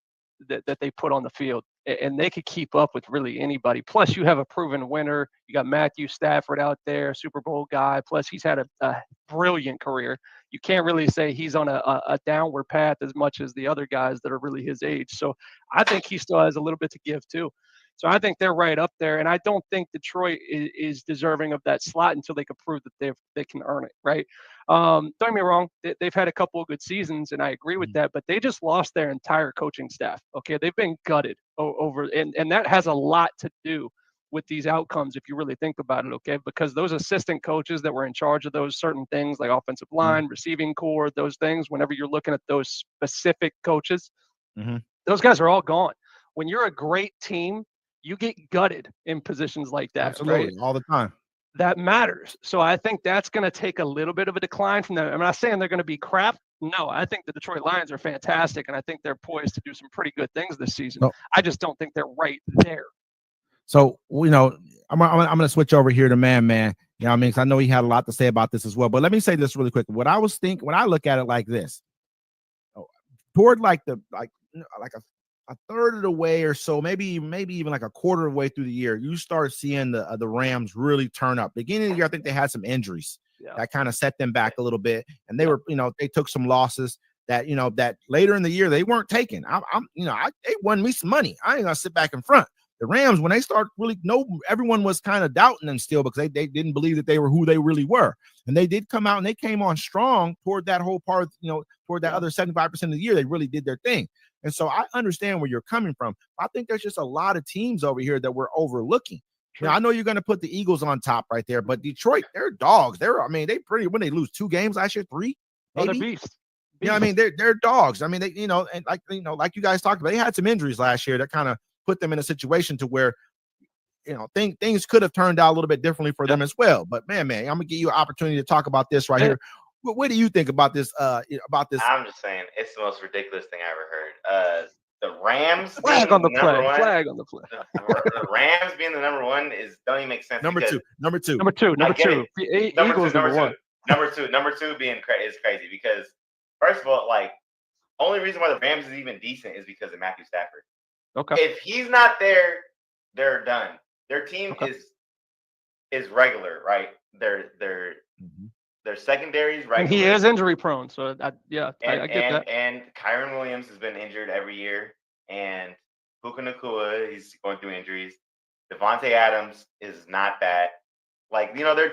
that they put on the field. And they could keep up with really anybody. Plus, you have a proven winner. You got Matthew Stafford out there, Super Bowl guy. Plus, he's had a brilliant career. You can't really say he's on a downward path as much as the other guys that are really his age. So I think he still has a little bit to give too. So I think they're right up there. And I don't think Detroit is deserving of that slot until they can prove that they can earn it, right? Don't get me wrong. They've had a couple of good seasons, and I agree with that. But they just lost their entire coaching staff. Okay, they've been gutted over, and that has a lot to do with these outcomes if you really think about it. Okay, because those assistant coaches that were in charge of those certain things like offensive line, receiving core, those things. Whenever you're looking at those specific coaches, those guys are all gone. When you're a great team, you get gutted in positions like that. Absolutely, right? All the time. That matters. So I think that's going to take a little bit of a decline from them. I'm not saying they're going to be crap. No, I think the Detroit Lions are fantastic, and I think they're poised to do some pretty good things this season. No. I just don't think they're right there. So, I'm going to switch over here to man. You know what I mean? 'Cause I know he had a lot to say about this as well. But let me say this really quick. What I was thinking, when I look at it like this, toward like a third of the way or so, maybe even like a quarter of the way through the year, you start seeing the Rams really turn up. Beginning of the year, I think they had some injuries that kind of set them back a little bit, and they were, they took some losses that that later in the year they weren't taking. They won me some money. I ain't gonna sit back in front. The Rams, when they start really, everyone was kind of doubting them still because they didn't believe that they were who they really were, and they did come out and they came on strong toward that whole part, toward that other 75% of the year. They really did their thing. And so I understand where you're coming from. I think there's just a lot of teams over here that we're overlooking. Now, I know you're going to put the Eagles on top right there, but Detroit, they're dogs. When they lose 2 games last year, 3, maybe. Oh, they're beasts. They're dogs. And like you guys talked about, they had some injuries last year that kind of put them in a situation to where, things could have turned out a little bit differently for them as well. But man, I'm going to give you an opportunity to talk about this right here. What do you think about this? I'm just saying, it's the most ridiculous thing I ever heard. The Rams flag on the play. Flag on the play. The Rams being the number one don't even make sense. Number two. Number two. Eagles number one. Number two being is crazy because first of all, only reason why the Rams is even decent is because of Matthew Stafford. Okay. If he's not there, they're done. Their team is regular, right? Their secondaries, right? And he is injury prone, so I get that. And Kyron Williams has been injured every year, and Puka Nacua, he's going through injuries. Devontae Adams is not that. Their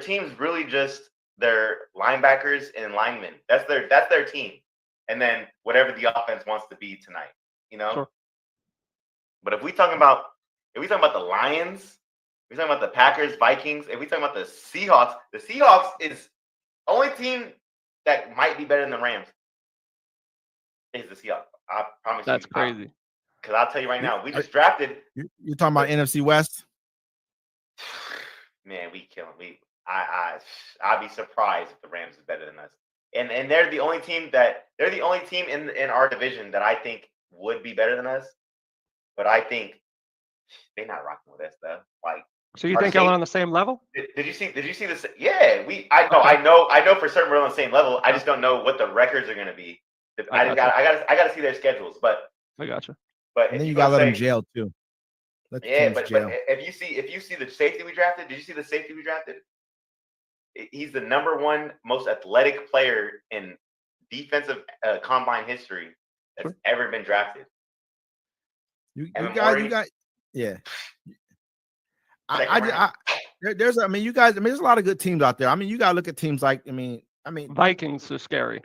team's really just their linebackers and linemen. That's their team, and then whatever the offense wants to be tonight, Sure. But if we talking about the Lions. We're talking about the Packers, Vikings, and we're talking about the Seahawks. The Seahawks is the only team that might be better than the Rams. Is the Seahawks. I promise you. That's crazy. Because I'll tell you right now, we just drafted. You're talking about NFC West? Man, we kill them. I'd be surprised if the Rams is better than us. And they're the only team in our division that I think would be better than us. But I think they're not rocking with us though. So you think y'all are on the same level? Did you see this? Yeah, I know for certain we're on the same level. I just don't know what the records are going to be. I got to see their schedules, but I got you. But and then you got to let them jail too. But if you see the safety we drafted, did you see the safety we drafted? He's the number 1 most athletic player in defensive combine history that's ever been drafted. You got. Yeah. There's a lot of good teams out there. You got to look at teams like, Vikings are scary.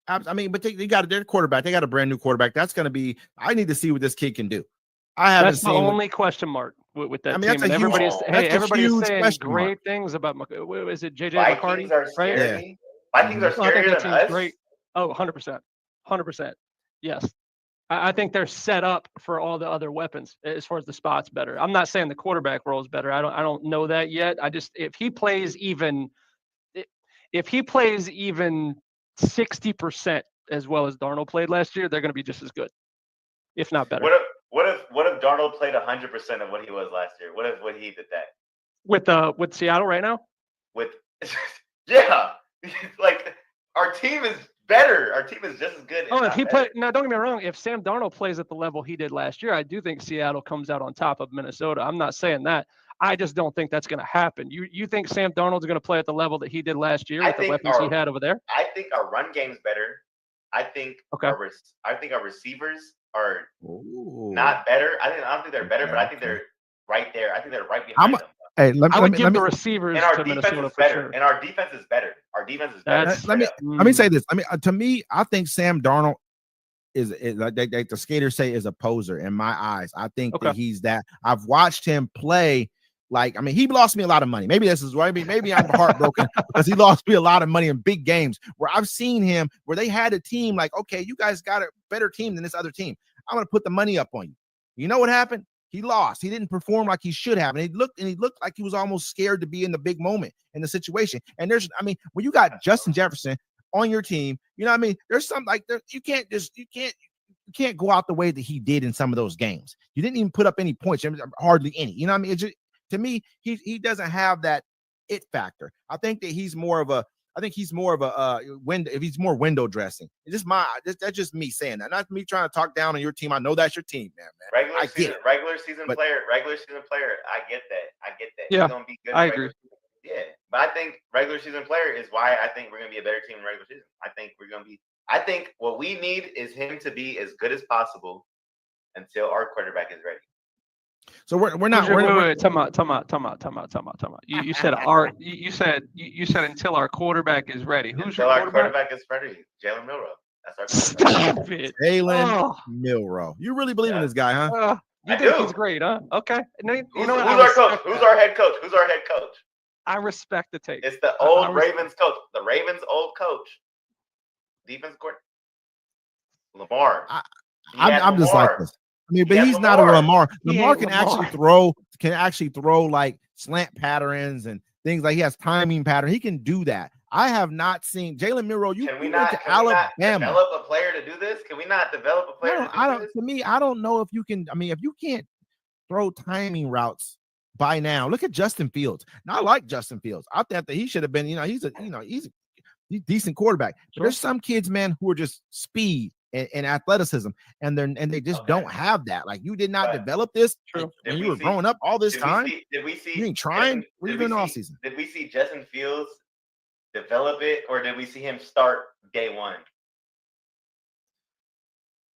But they got their quarterback. They got a brand new quarterback. That's going to be, I need to see what this kid can do. That's the only question mark with that team. And everybody's saying great things about, is it JJ McCarty? Right? Yeah. Vikings are scarier than us. Great. Oh, 100%. 100%. Yes. I think they're set up for all the other weapons as far as the spots better. I'm not saying the quarterback role is better. I don't know that yet. If he plays even if he plays even 60% as well as Darnold played last year, they're going to be just as good, if not better. What if Darnold played 100% of what he was last year? What if he did that with Seattle right now? Yeah, like our team is better. Our team is just as good. Oh, if he played, now don't get me wrong. If Sam Darnold plays at the level he did last year, I do think Seattle comes out on top of Minnesota. I'm not saying that. I just don't think that's going to happen. You think Sam Darnold's going to play at the level that he did last year with the weapons he had over there? I think our run game's better. I think our receivers are not better. I don't think they're better, but I think they're right there. I think they're right behind them. Hey, I would give the receivers to Minnesota for sure. And our defense is better. Our defense is better. Let me say this. To me, I think Sam Darnold is like the skaters say, is a poser in my eyes. I think that he's that. I've watched him play. Like, he lost me a lot of money. Maybe this is why. Maybe I'm heartbroken because he lost me a lot of money in big games where I've seen him where they had a team like, okay, you guys got a better team than this other team. I'm going to put the money up on you. You know what happened? He lost. He didn't perform like he should have. And he looked like he was almost scared to be in the big moment in the situation. And when you got Justin Jefferson on your team, there's something like there. You can't go out the way that he did in some of those games. You didn't even put up any points, hardly any. It's just, to me, he doesn't have that it factor. I think that he's more of a window. If he's more window dressing, it's just that's just me saying that. Not me trying to talk down on your team. I know that's your team, man. Regular season player. I get that. Yeah, he's gonna be good. I agree. Yeah, but I think regular season player is why I think we're gonna be a better team in regular season. I think what we need is him to be as good as possible until our quarterback is ready. So we're not. Wait. Come on. You said until our quarterback is ready. Who's your quarterback? Our quarterback is ready. Jalen Milroe. That's our quarterback. Jalen Milroe. You really believe in this guy, huh? You think he's great, huh? Okay. Who's our coach? Who's our head coach? I respect the take. It's the old Ravens coach. The Ravens' old coach. Defense court. Lamar. I'm just like this. But he's not a Lamar. Lamar can actually throw like slant patterns and things like he has timing pattern. He can do that. I have not seen Jalen Milroe. Can we not develop a player to do this? Can we not develop a player to do this? To me, I don't know if you can. If you can't throw timing routes by now, look at Justin Fields. Now I like Justin Fields. I think that he should have been. He's a decent quarterback. But there's some kids, man, who are just speed and athleticism, and they just don't have that. Like, you did not develop this when you were growing up all this time. Did we see? You ain't trying. What are you doing all season? Did we see Justin Fields develop it, or did we see him start day one?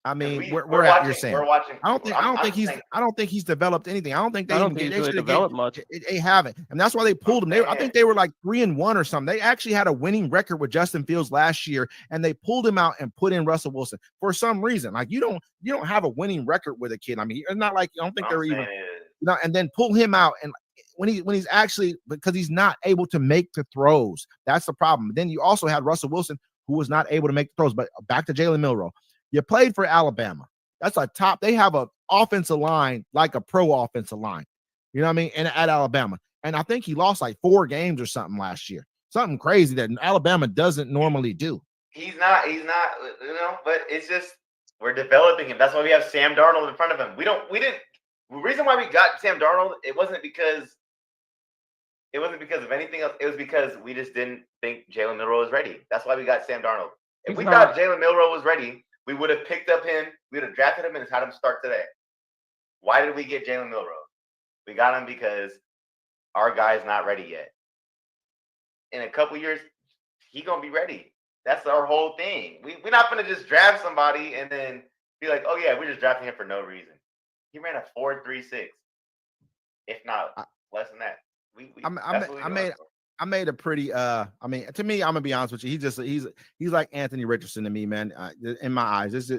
We're at your saying. We're watching. I don't think he's developed anything. I don't think they developed much. They haven't, and that's why they pulled him. I think they were like 3-1 or something. They actually had a winning record with Justin Fields last year, and they pulled him out and put in Russell Wilson for some reason. Like, you don't have a winning record with a kid. It's not like I don't think they're even. And then pull him out, and when he's actually, because he's not able to make the throws. That's the problem. Then you also had Russell Wilson, who was not able to make the throws. But back to Jalen Milroe. You played for Alabama. That's a top. They have an offensive line like a pro offensive line. You know what I mean? And at Alabama. And I think he lost like 4 games or something last year. Something crazy that Alabama doesn't normally do. He's not, but it's just, we're developing him. That's why we have Sam Darnold in front of him. The reason why we got Sam Darnold, it wasn't because of anything else. It was because we just didn't think Jalen Milroe was ready. That's why we got Sam Darnold. If we thought Jalen Milroe was ready, we would have picked up him. We would have drafted him and had him start today. Why did we get Jalen Milroe? We got him because our guy's not ready yet. In a couple years, he's going to be ready. That's our whole thing. We're not going to just draft somebody and then be like, oh, yeah, we're just drafting him for no reason. He ran a 4.36, if not less than that. I made a pretty to me, I'm gonna be honest with you. He's like Anthony Richardson to me, man. In my eyes,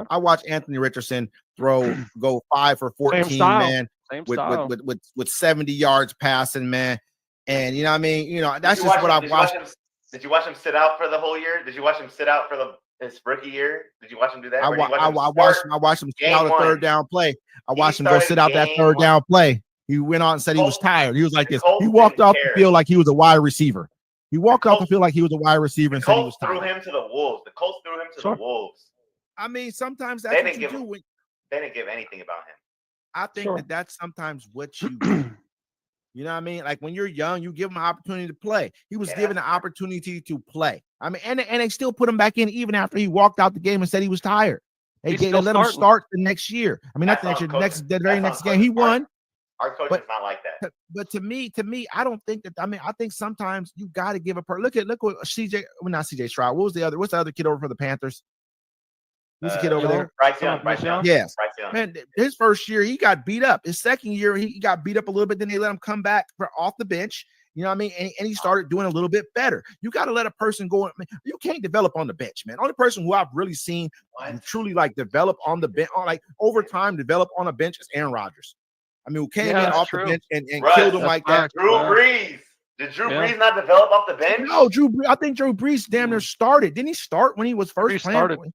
I watch Anthony Richardson go 5 for 14, man, with 70 yards passing, man. And that's just what I've watched. Did you watch him sit out for the whole year? Did you watch him sit out for his rookie year? Did you watch him do that? I watched him sit out a third down play. I watched him go sit out that third down play. He went on and said he was tired. He was like this. He walked off the field like he was a wide receiver. He walked off the field like he was a wide receiver and said he was tired. The Colts threw him to the Wolves. The Colts threw him to the Wolves. I mean, sometimes that's what you do. They didn't give anything about him. I think that's sometimes what you do. You know what I mean? Like when you're young, you give him an opportunity to play. He was given an opportunity to play. I mean, and they still put him back in even after he walked out the game and said he was tired. They let him start the next year. I mean, not the next year, the very next game. He won. Our coach is not like that. But to me, I don't think that. I mean, I think sometimes you got to give a look what CJ. Well, not CJ Stroud. What's the other kid over for the Panthers? Who's the kid over there? Bryce Young. Yes. Bryce Young. Man, his first year, he got beat up. His second year, he got beat up a little bit. Then they let him come back off the bench. You know what I mean? And he started doing a little bit better. You got to let a person go. You can't develop on the bench, man. Only person who I've really seen truly like develop on the bench, like over time develop on a bench is Aaron Rodgers. I mean, who came in off the bench and killed him like that. Drew Brees. Did Drew Brees not develop off the bench? No, I think Drew Brees damn near started. Didn't he start when he was first playing? On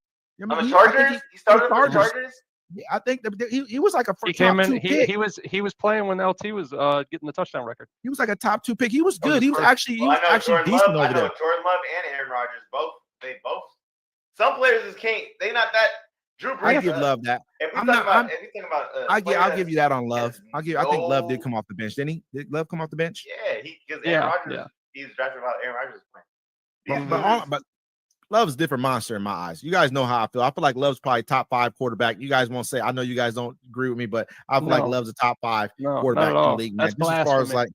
the Chargers? He started for the Chargers? Yeah, I think he was like a first. He came in. He was playing when LT was getting the touchdown record. He was like a top 2 pick. He was good. He was actually decent over there. Jordan Love and Aaron Rodgers both. Some players just can't. They not that. Drew Brees. I give Love that. I'll give you that on Love. I think Love did come off the bench, didn't he? Did Love come off the bench? Yeah, because Aaron Rodgers. He's drafted about Aaron Rodgers playing. But Love's a different monster in my eyes. You guys know how I feel. I feel like Love's probably top 5 quarterback. You guys won't say. I know you guys don't agree with me, but I feel like Love's a top 5 quarterback in the league, man. Just as far as like,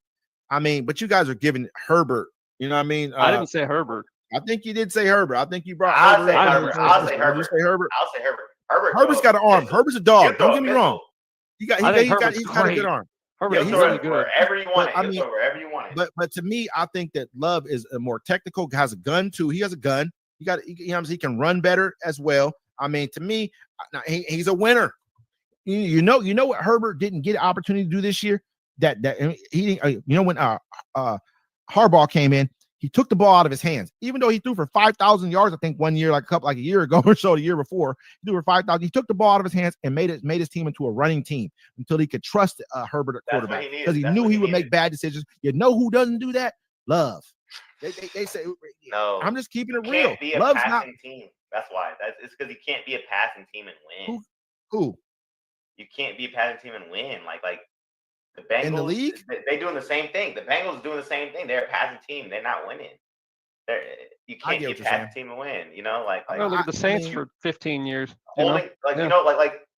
I mean, but you guys are giving Herbert. You know what I mean? I didn't say Herbert. I think you did say Herbert. I think you brought Herbert. I'll say Herbert. You say Herbert. I'll say Herbert. Herbert's got an arm. Herbert's a dog. Don't get me wrong. He's got a good arm. He's really good. Wherever you want it. But to me, I think that Love is a more technical. Has a gun too. He has a gun. He can run better as well. I mean, to me, he's a winner. You know what Herbert didn't get an opportunity to do this year. When Harbaugh came in, he took the ball out of his hands. Even though he threw for 5,000 yards, I think 1 year, like a year ago or so, the year before, he threw for 5,000. He took the ball out of his hands and made his team into a running team until he could trust Herbert at quarterback because he knew he would make bad decisions. You know who doesn't do that? Love. They say no. I'm just keeping it real. Be a Love's passing team. That's why. It's because you can't be a passing team and win. Who? You can't be a passing team and win. Like the Bengals in the league. They doing the same thing. The Bengals doing the same thing. They're a passing team. They're not winning. You can't be a passing team and win. You know, like look at the Saints for 15 years.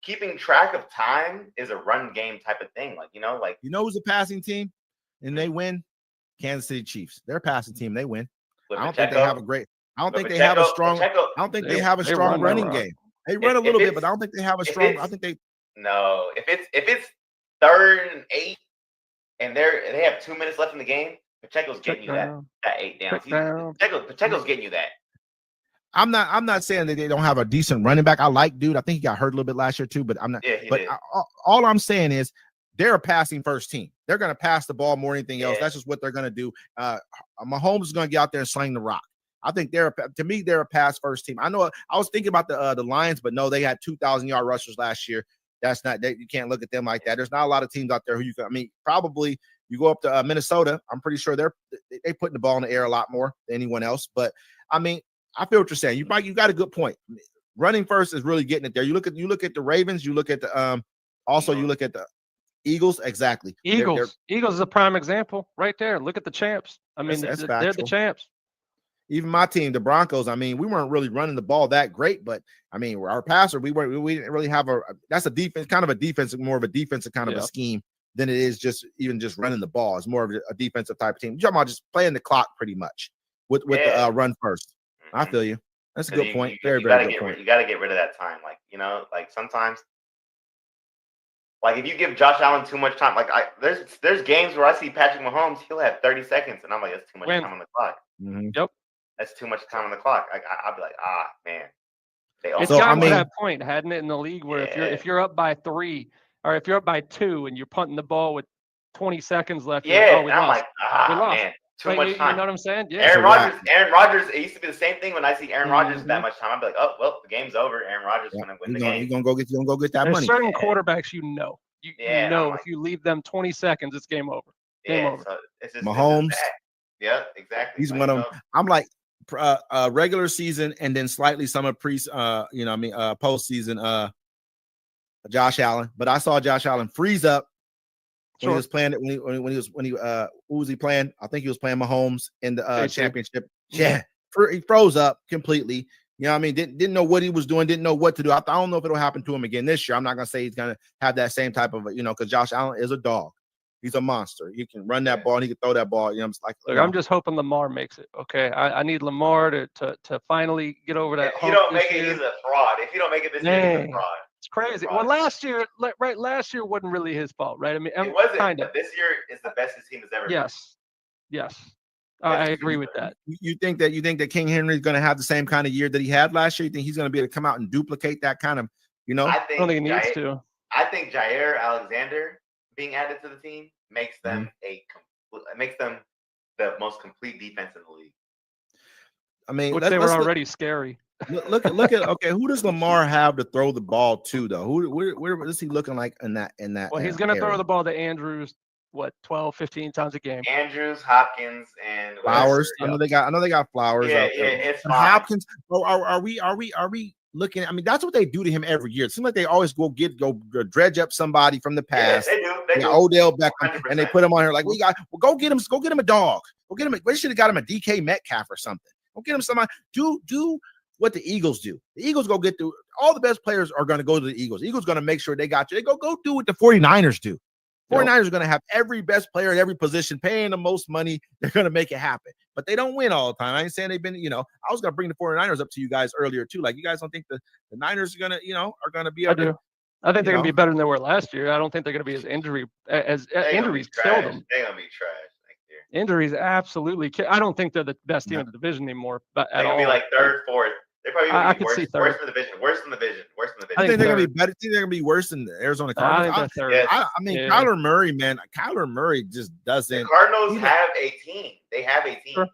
Keeping track of time is a run game type of thing. Who's a passing team and they win? Kansas City Chiefs. They're a passing team. They win. I don't think they have a great. I don't think they have a strong. I don't think they have a strong running game. They run a little bit, but I don't think they have a strong. I think they. No, if it's 3rd and 8, and they have 2 minutes left in the game, Pacheco's getting you that 8 down. Pacheco's getting you that. I'm not saying that they don't have a decent running back. I like dude. I think he got hurt a little bit last year too, but I'm not. Yeah, but all I'm saying is they're a passing first team. They're going to pass the ball more than anything else. That's just what they're going to do. Mahomes is going to get out there and sling the rock. I think they're a pass first team. I know I was thinking about the Lions, but no, they had 2,000-yard rushers last year. That's not you can't look at them like that. There's not a lot of teams out there who you can. I mean, probably you go up to Minnesota. I'm pretty sure they putting the ball in the air a lot more than anyone else. But I mean, I feel what you're saying. You got a good point. Running first is really getting it there. You look at the Ravens. You look at the you look at the Eagles. Exactly. Eagles is a prime example right there. Look at the champs. I mean, they're the champs. Even my team, the Broncos, I mean, we weren't really running the ball that great, but I mean, our passer, we didn't really have that's a defense, kind of a defensive, more of a defensive kind of a scheme than it is just running the ball. It's more of a defensive type of team. You're talking about just playing the clock pretty much with the run first. I feel you. That's a good point. Very good point. You got to get rid of that time. Sometimes, if you give Josh Allen too much time, there's games where I see Patrick Mahomes, he'll have 30 seconds, and I'm like, that's too much time on the clock. Mm-hmm. Yep. That's too much time on the clock. I'll be like, man. It's gotten to that point, hadn't it, in the league where if you're up by 3 or if you're up by 2 and you're punting the ball with 20 seconds left, we I'm lost. like, man, too much time. You know what I'm saying? Yeah. Aaron Rodgers. It used to be the same thing when I see Aaron Rodgers that much time. I'd be like, oh well, the game's over. Aaron Rodgers is gonna win the game. You're gonna go get that There's money. Certain quarterbacks, you know if you leave them 20 seconds, it's game over. Game over. So it's just Mahomes. Yeah, exactly. He's one of them. I'm like regular season and then slightly some of postseason. Josh Allen, but I saw Josh Allen freeze up when he was playing it. Who was he playing? I think he was playing Mahomes in the championship. Yeah, he froze up completely. You know what I mean? Didn't know what he was doing, didn't know what to do. I don't know if it'll happen to him again this year. I'm not gonna say he's gonna have that same type of, because Josh Allen is a dog. He's a monster. He can run that ball and he can throw that ball. I'm just hoping Lamar makes it. Okay, I need Lamar to finally get over that. If you don't make it, he's a fraud. If you don't make it this year, he's a fraud. It's crazy. Well, last year wasn't really his fault, right? I mean, it wasn't. But this year is the best his team has ever been. Yes. I agree with that. You think that King Henry is going to have the same kind of year that he had last year? You think he's going to be able to come out and duplicate that kind of, I don't think he needs to. I think Jair Alexander being added to the team makes them the most complete defense in the league. I mean, which they were already scary. Look at okay. Who does Lamar have to throw the ball to though? Where is he looking like in that? Well, he's going to throw the ball to Andrews. 12, 15 times a game. Andrews, Hopkins, and Flowers. I know they got Flowers. Yeah, it's Hopkins. Are we looking? I mean, that's what they do to him every year. It seems like they always go dredge up somebody from the past. Yeah, they do. They do. Odell Beckham, 100%. And they put him on here like go get him a dog. Go get him. We should have got him a DK Metcalf or something. Go get him somebody. Do what the Eagles do. The Eagles go get through. All the best players are going to go to the Eagles. The Eagles going to make sure they got you. They go do what the 49ers do. 49ers are going to have every best player at every position, paying the most money. They're going to make it happen. But they don't win all the time. I ain't saying they've been, I was going to bring the 49ers up to you guys earlier too. Like, you guys don't think the Niners are going to, are going to be able to. I think they're going to be better than they were last year. I don't think they're going to be as injuries killed them. They're going to be trash next year. Injuries absolutely. I don't think they're the best team in the division anymore. But they're going to be like third, fourth. They're probably going to be worse in the division. Worse in the division. I think they're going to be better. I think they're going to be worse than the Arizona Cardinals. I mean, Kyler Murray, man. Kyler Murray just doesn't. The Cardinals have a team. They have a team. Sure.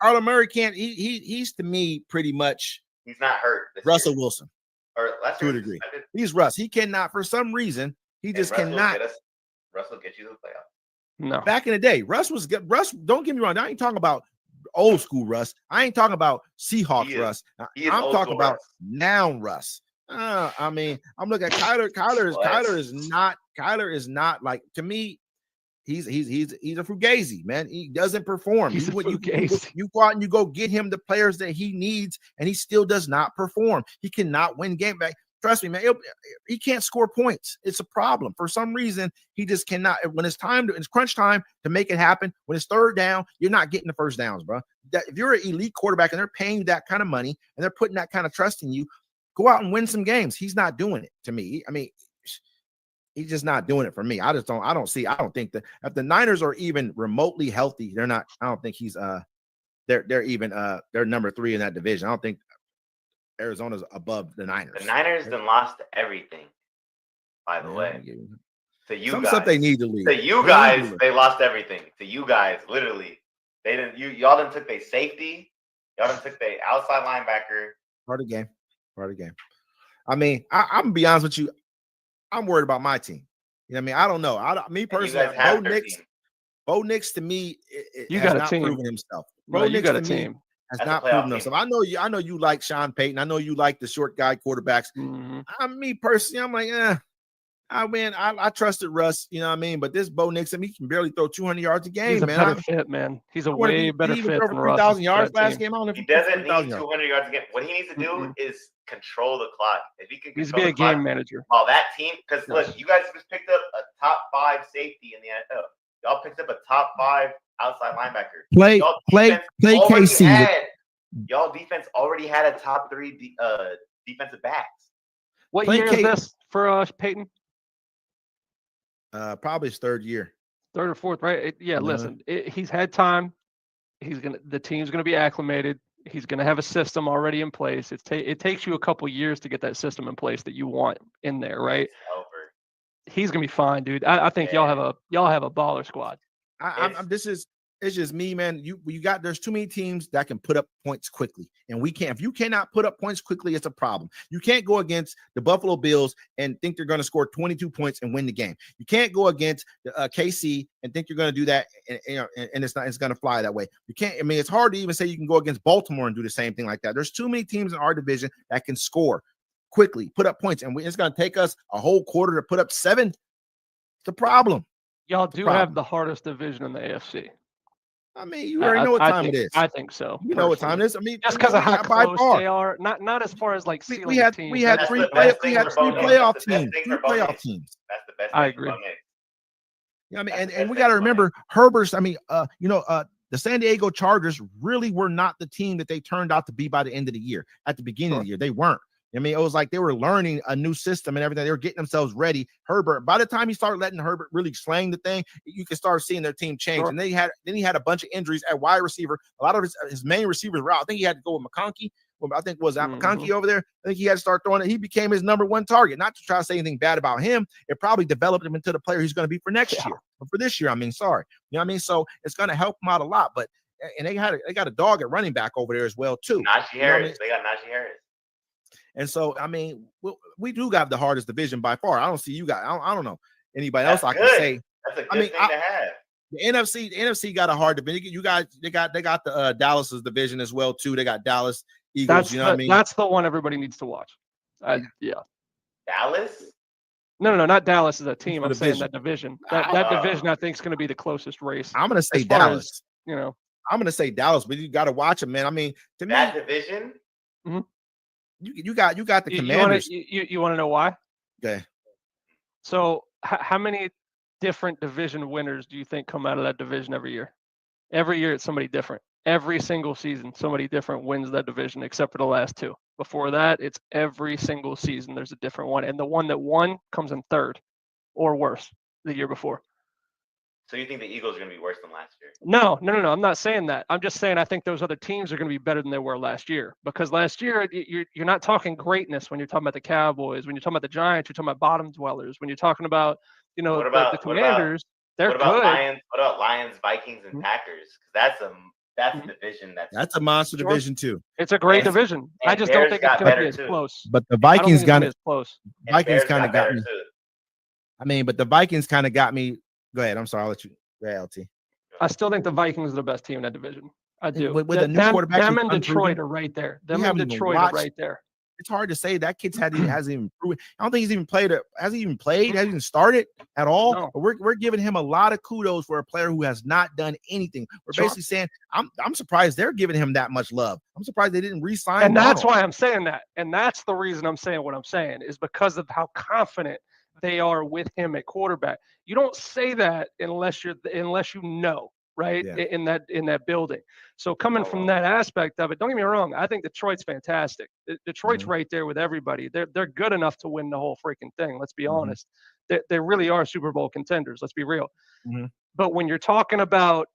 Kyler Murray can't. He's to me pretty much. He's not hurt. Russell Wilson. Or to a degree. He's Russ. He cannot, for some reason, he just cannot. Russ will get you to the playoffs. No. Back in the day, Russ was good. Russ, don't get me wrong. I ain't talking about old school Russ. I ain't talking about Seahawks Russ. I'm talking about now Russ. I mean, I'm looking at Kyler. Kyler is not like, to me, he's a fugazi, man. He doesn't perform. You go out and you go get him the players that he needs, and he still does not perform. He cannot win game back. Trust me, man. He can't score points. It's a problem. For some reason, he just cannot. When it's crunch time to make it happen, when it's third down, you're not getting the first downs, bro. If you're an elite quarterback and they're paying you that kind of money and they're putting that kind of trust in you, go out and win some games. He's not doing it to me. I mean, he's just not doing it for me. I don't think that if the Niners are even remotely healthy, they're not. I don't think he's they're number 3 in that division. I don't think Arizona's above the Niners. The Niners then lost everything, by the way. To you some guys. Stuff they need to leave. To you guys, they lost everything. To you guys, literally. They didn't. Y'all done took their safety. Y'all done took their outside linebacker. Part of the game. I mean, I'm gonna be honest with you. I'm worried about my team. You know what I mean? I don't know. Me personally, Bo Nix to me, you has got not a team. Proven himself. Bro, you got a team. Has not proven himself. I know you like Sean Payton. I know you like the short guy quarterbacks. Mm-hmm. Me personally, I'm like, I trusted Russ, you know what I mean? But this Bo Nix, he can barely throw 200 yards a game, He's a man. better fit, man. He's a way better fit than Russ. 3,000 yards last game. I don't know if he doesn't need 200 yards a game. What he needs to do is control the clock. If he can control the game manager. While that team, because look, you guys just picked up a top 5 safety in the NFL. Y'all picked up a top 5 outside linebacker. Play KC. Y'all defense already had a top 3 defensive backs. What year is this for Peyton? Probably his 3rd year. 3rd or 4th, right? Listen, he's had time. The team's gonna be acclimated. He's gonna have a system already in place. It takes you a couple years to get that system in place that you want in there, right? He's gonna be fine, dude. I think y'all have a baller squad. This is It's just me, man. There's too many teams that can put up points quickly, and we can't. If you cannot put up points quickly, it's a problem. You can't go against the Buffalo Bills and think they're going to score 22 points and win the game. You can't go against KC and think you're going to do that, and it's going to fly that way. You can't. I mean, it's hard to even say you can go against Baltimore and do the same thing like that. There's too many teams in our division that can score quickly, put up points, and it's going to take us a whole quarter to put up 7. It's a problem. Y'all do have the hardest division in the AFC. I mean, you already know what time it is. I think so. You know what time it is. I mean, just because of how close they are, not as far as like we had three playoff teams. That's the best. I agree. Yeah, I mean, and we got to remember Herbert's. I mean, the San Diego Chargers really were not the team that they turned out to be by the end of the year. At the beginning of the year, they weren't. I mean, it was like they were learning a new system and everything. They were getting themselves ready. Herbert, by the time he started letting Herbert really slang the thing, you can start seeing their team change. And then he had a bunch of injuries at wide receiver. A lot of his main receivers were out. I think he had to go with McConkey. I think was McConkey over there. I think he had to start throwing it. He became his number 1 target. Not to try to say anything bad about him. It probably developed him into the player he's going to be for next year. But for this year, I mean, sorry. You know what I mean? So it's going to help him out a lot. But and they got a dog at running back over there as well, too. Najee Harris. They got Najee Harris. And so, I mean, we do have the hardest division by far. I don't see you guys. I don't know anybody else I can say. That's a good thing to have. The NFC got a hard division. You guys, they got the Dallas's division as well too. They got Dallas Eagles. You know what I mean? That's the one everybody needs to watch. Yeah. Dallas? No, not Dallas as a team. I'm saying that division. That division, I think, is going to be the closest race. I'm going to say Dallas. I'm going to say Dallas, but you got to watch them, man. I mean, to that division. Mm-hmm. You got the Commanders. You want to know why? Okay. So how many different division winners do you think come out of that division every year? Every year it's somebody different. Every single season, somebody different wins that division, except for the last 2. Before that, it's every single season there's a different one, and the one that won comes in 3rd or worse the year before. So you think the Eagles are going to be worse than last year? No. I'm not saying that. I'm just saying I think those other teams are going to be better than they were last year. Because last year, you're not talking greatness when you're talking about the Cowboys. When you're talking about the Giants, you're talking about bottom dwellers. When you're talking about, the Commanders, they're good. What about Lions, Vikings, and Packers? Because that's a division that's a monster division too. It's a great division. I just don't think it's going to be as close. But the Vikings got it close. Vikings kind of got me. I mean, but the Vikings kind of got me. Go ahead. I'm sorry. I'll let you. Go ahead, LT. I still think the Vikings are the best team in that division. I do. With a new quarterback, them and Detroit are right there. Them and Detroit are right there. It's hard to say. That kid's hasn't even proven. I don't think he's even played. Has he even played? Has he even started at all? No. But we're giving him a lot of kudos for a player who has not done anything. We're basically saying I'm surprised they're giving him that much love. I'm surprised they didn't re-sign. And that's why I'm saying that. And that's the reason I'm saying what I'm saying is because of how confident they are with him at quarterback. You don't say that unless you know, right? Yeah. In that building. So coming from that aspect of it, don't get me wrong, I think Detroit's fantastic. Detroit's right there with everybody. They're good enough to win the whole freaking thing. Let's be honest. They really are Super Bowl contenders. Let's be real. But when you're talking about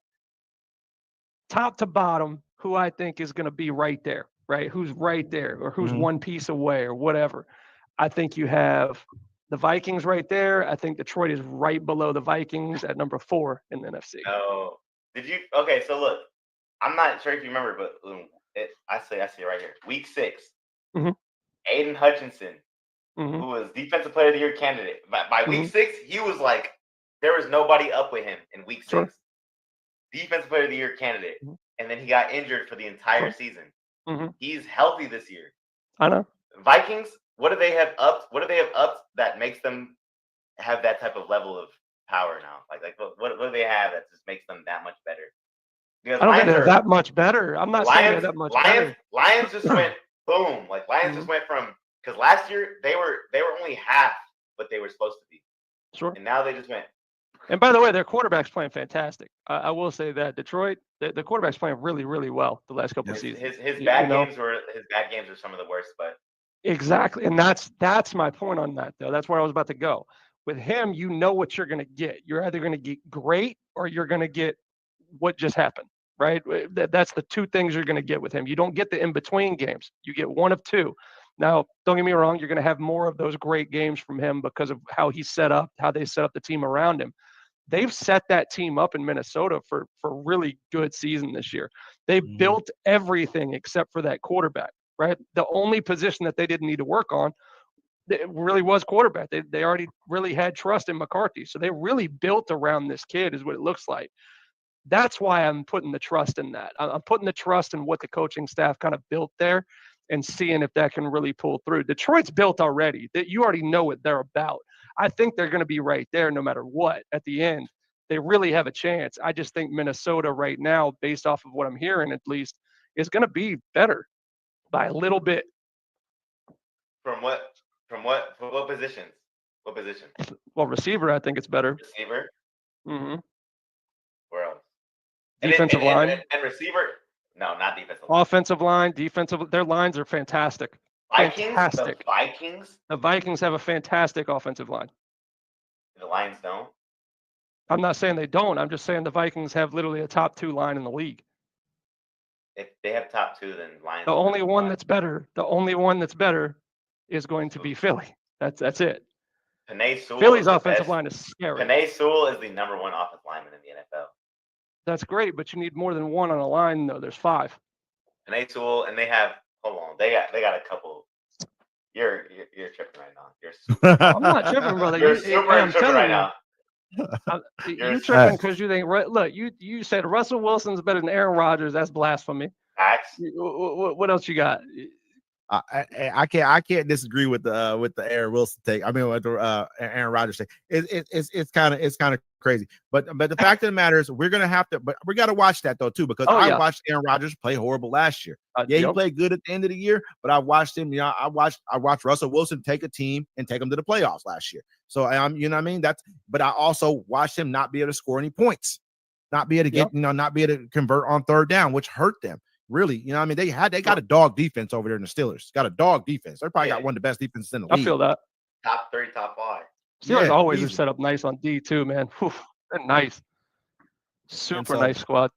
top to bottom, who I think is going to be right there, right? Who's right there or who's one piece away or whatever. I think you have the Vikings right there. I think Detroit is right below the Vikings at number 4 in the NFC. No. Did you? Okay, so look, I'm not sure if you remember, but I see it right here. Week 6, Aiden Hutchinson, who was Defensive Player of the Year candidate. By week 6, he was like, there was nobody up with him in week 6. Sure. Defensive Player of the Year candidate. And then he got injured for the entire season. He's healthy this year. I know. Vikings, what do they have up? What do they have up that makes them have that type of level of power now? Like what do they have that just makes them that much better? Because I don't think they're that much better. I'm not saying they're that much better. Lions just went boom. Like Lions just went from, because last year they were only half what they were supposed to be. Sure. And now they just went. And by the way, their quarterback's playing fantastic. I will say that Detroit, the quarterback's playing really, really well the last couple of seasons. His bad games were some of the worst, but exactly. And that's my point on that, though. That's where I was about to go. With him, you know what you're going to get. You're either going to get great or you're going to get what just happened, right? That's the 2 things you're going to get with him. You don't get the in-between games. You get one of 2. Now, don't get me wrong. You're going to have more of those great games from him because of how he's set up, how they set up the team around him. they've set that team up in Minnesota for a really good season this year. They built everything except for that quarterback, right? The only position that they didn't need to work on it really was quarterback. They already really had trust in McCarthy. So they really built around this kid is what it looks like. That's why I'm putting the trust in that. I'm putting the trust in what the coaching staff kind of built there and seeing if that can really pull through. Detroit's built already. That you already know what they're about. I think they're going to be right there no matter what at the end. They really have a chance. I just think Minnesota right now, based off of what I'm hearing at least, is going to be better by a little bit. From what positions? What position? Well, receiver, I think it's better. Receiver? Mm-hmm. Where else? Defensive line. And receiver? No, not defensive line. Offensive line, defensive. Their lines are fantastic. Vikings? Fantastic. The Vikings? The Vikings have a fantastic offensive line. The Lions don't? I'm not saying they don't. I'm just saying the Vikings have literally a top 2 line in the league. If they have top 2, then Lions. The only one that's better is going to be Philly. That's it. Penei Sewell. Philly's offensive line is scary. Penei Sewell is the number 1 offensive lineman in the NFL. That's great, but you need more than 1 on a line, though. There's 5. Penei Sewell, and they have. Hold on, they got a couple. You're tripping right now. You're super. I'm not tripping, brother. You're super tripping right now. You're tripping because you think. Look, you said Russell Wilson's better than Aaron Rodgers. That's blasphemy. Facts. What else you got? I can't disagree with the Aaron Wilson take. I mean, with the Aaron Rodgers take. It's kind of crazy. But the fact of the matter is, we got to watch that though too, because I watched Aaron Rodgers play horrible last year. He played good at the end of the year, but I watched him. I watched Russell Wilson take a team and take them to the playoffs last year. So you know what I mean. But I also watched him not be able to score any points, not be able to get not be able to convert on third down, which hurt them. Really, you know, I mean, they got a dog defense over there in the Steelers. Got a dog defense. They probably got one of the best defenses in the league. I feel that. Top 3, top 5. Steelers always are set up nice on D too, man. Whew, they're nice. Super nice squad.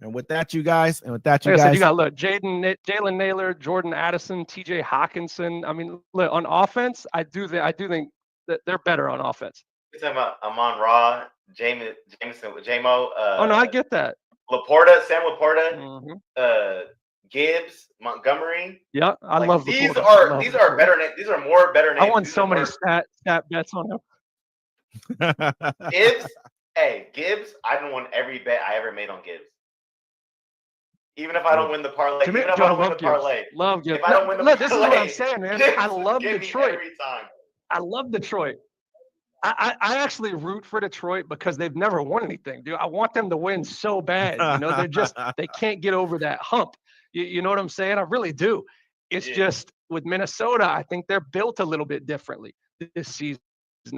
And with that, you guys, I said, you got Jalen Naylor, Jordan Addison, TJ Hawkinson. I mean, look, on offense, I do think that they're better on offense. You're talking about Amon-Ra, Jameson with JMO. Oh no, I get that. Sam Laporta, Gibbs, Montgomery. Yeah, I love these Laporta. These are better names. These are more better names. I won so many stat bets on him. Gibbs. I didn't win every bet I ever made on Gibbs. Even if I don't win the parlay. Love Gibbs. If I don't win the parlay, this is what I'm saying, man. I love Detroit. Every time. I love Detroit. I actually root for Detroit because they've never won anything, dude. I want them to win so bad. You know, they can't get over that hump. You know what I'm saying? I really do. It's just with Minnesota, I think they're built a little bit differently this season.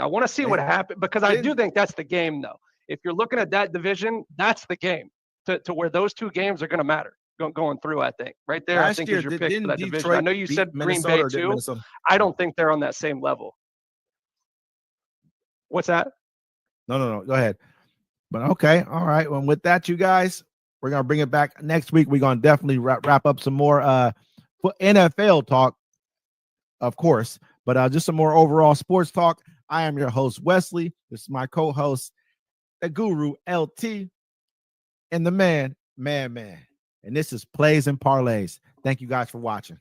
I want to see what happens because I do think that's the game, though. If you're looking at that division, that's the game to where those 2 games are going to matter going through, I think. Right there, I think is your pick for that division. I know you said Green Bay, too. I don't think they're on that same level. What's that? No. Go ahead. But okay. All right. Well, with that, you guys, we're going to bring it back next week. We're going to definitely wrap up some more NFL talk, of course, but just some more overall sports talk. I am your host, Wesley. This is my co-host, the guru, LT, and the man. And this is Plays and Parlays. Thank you guys for watching.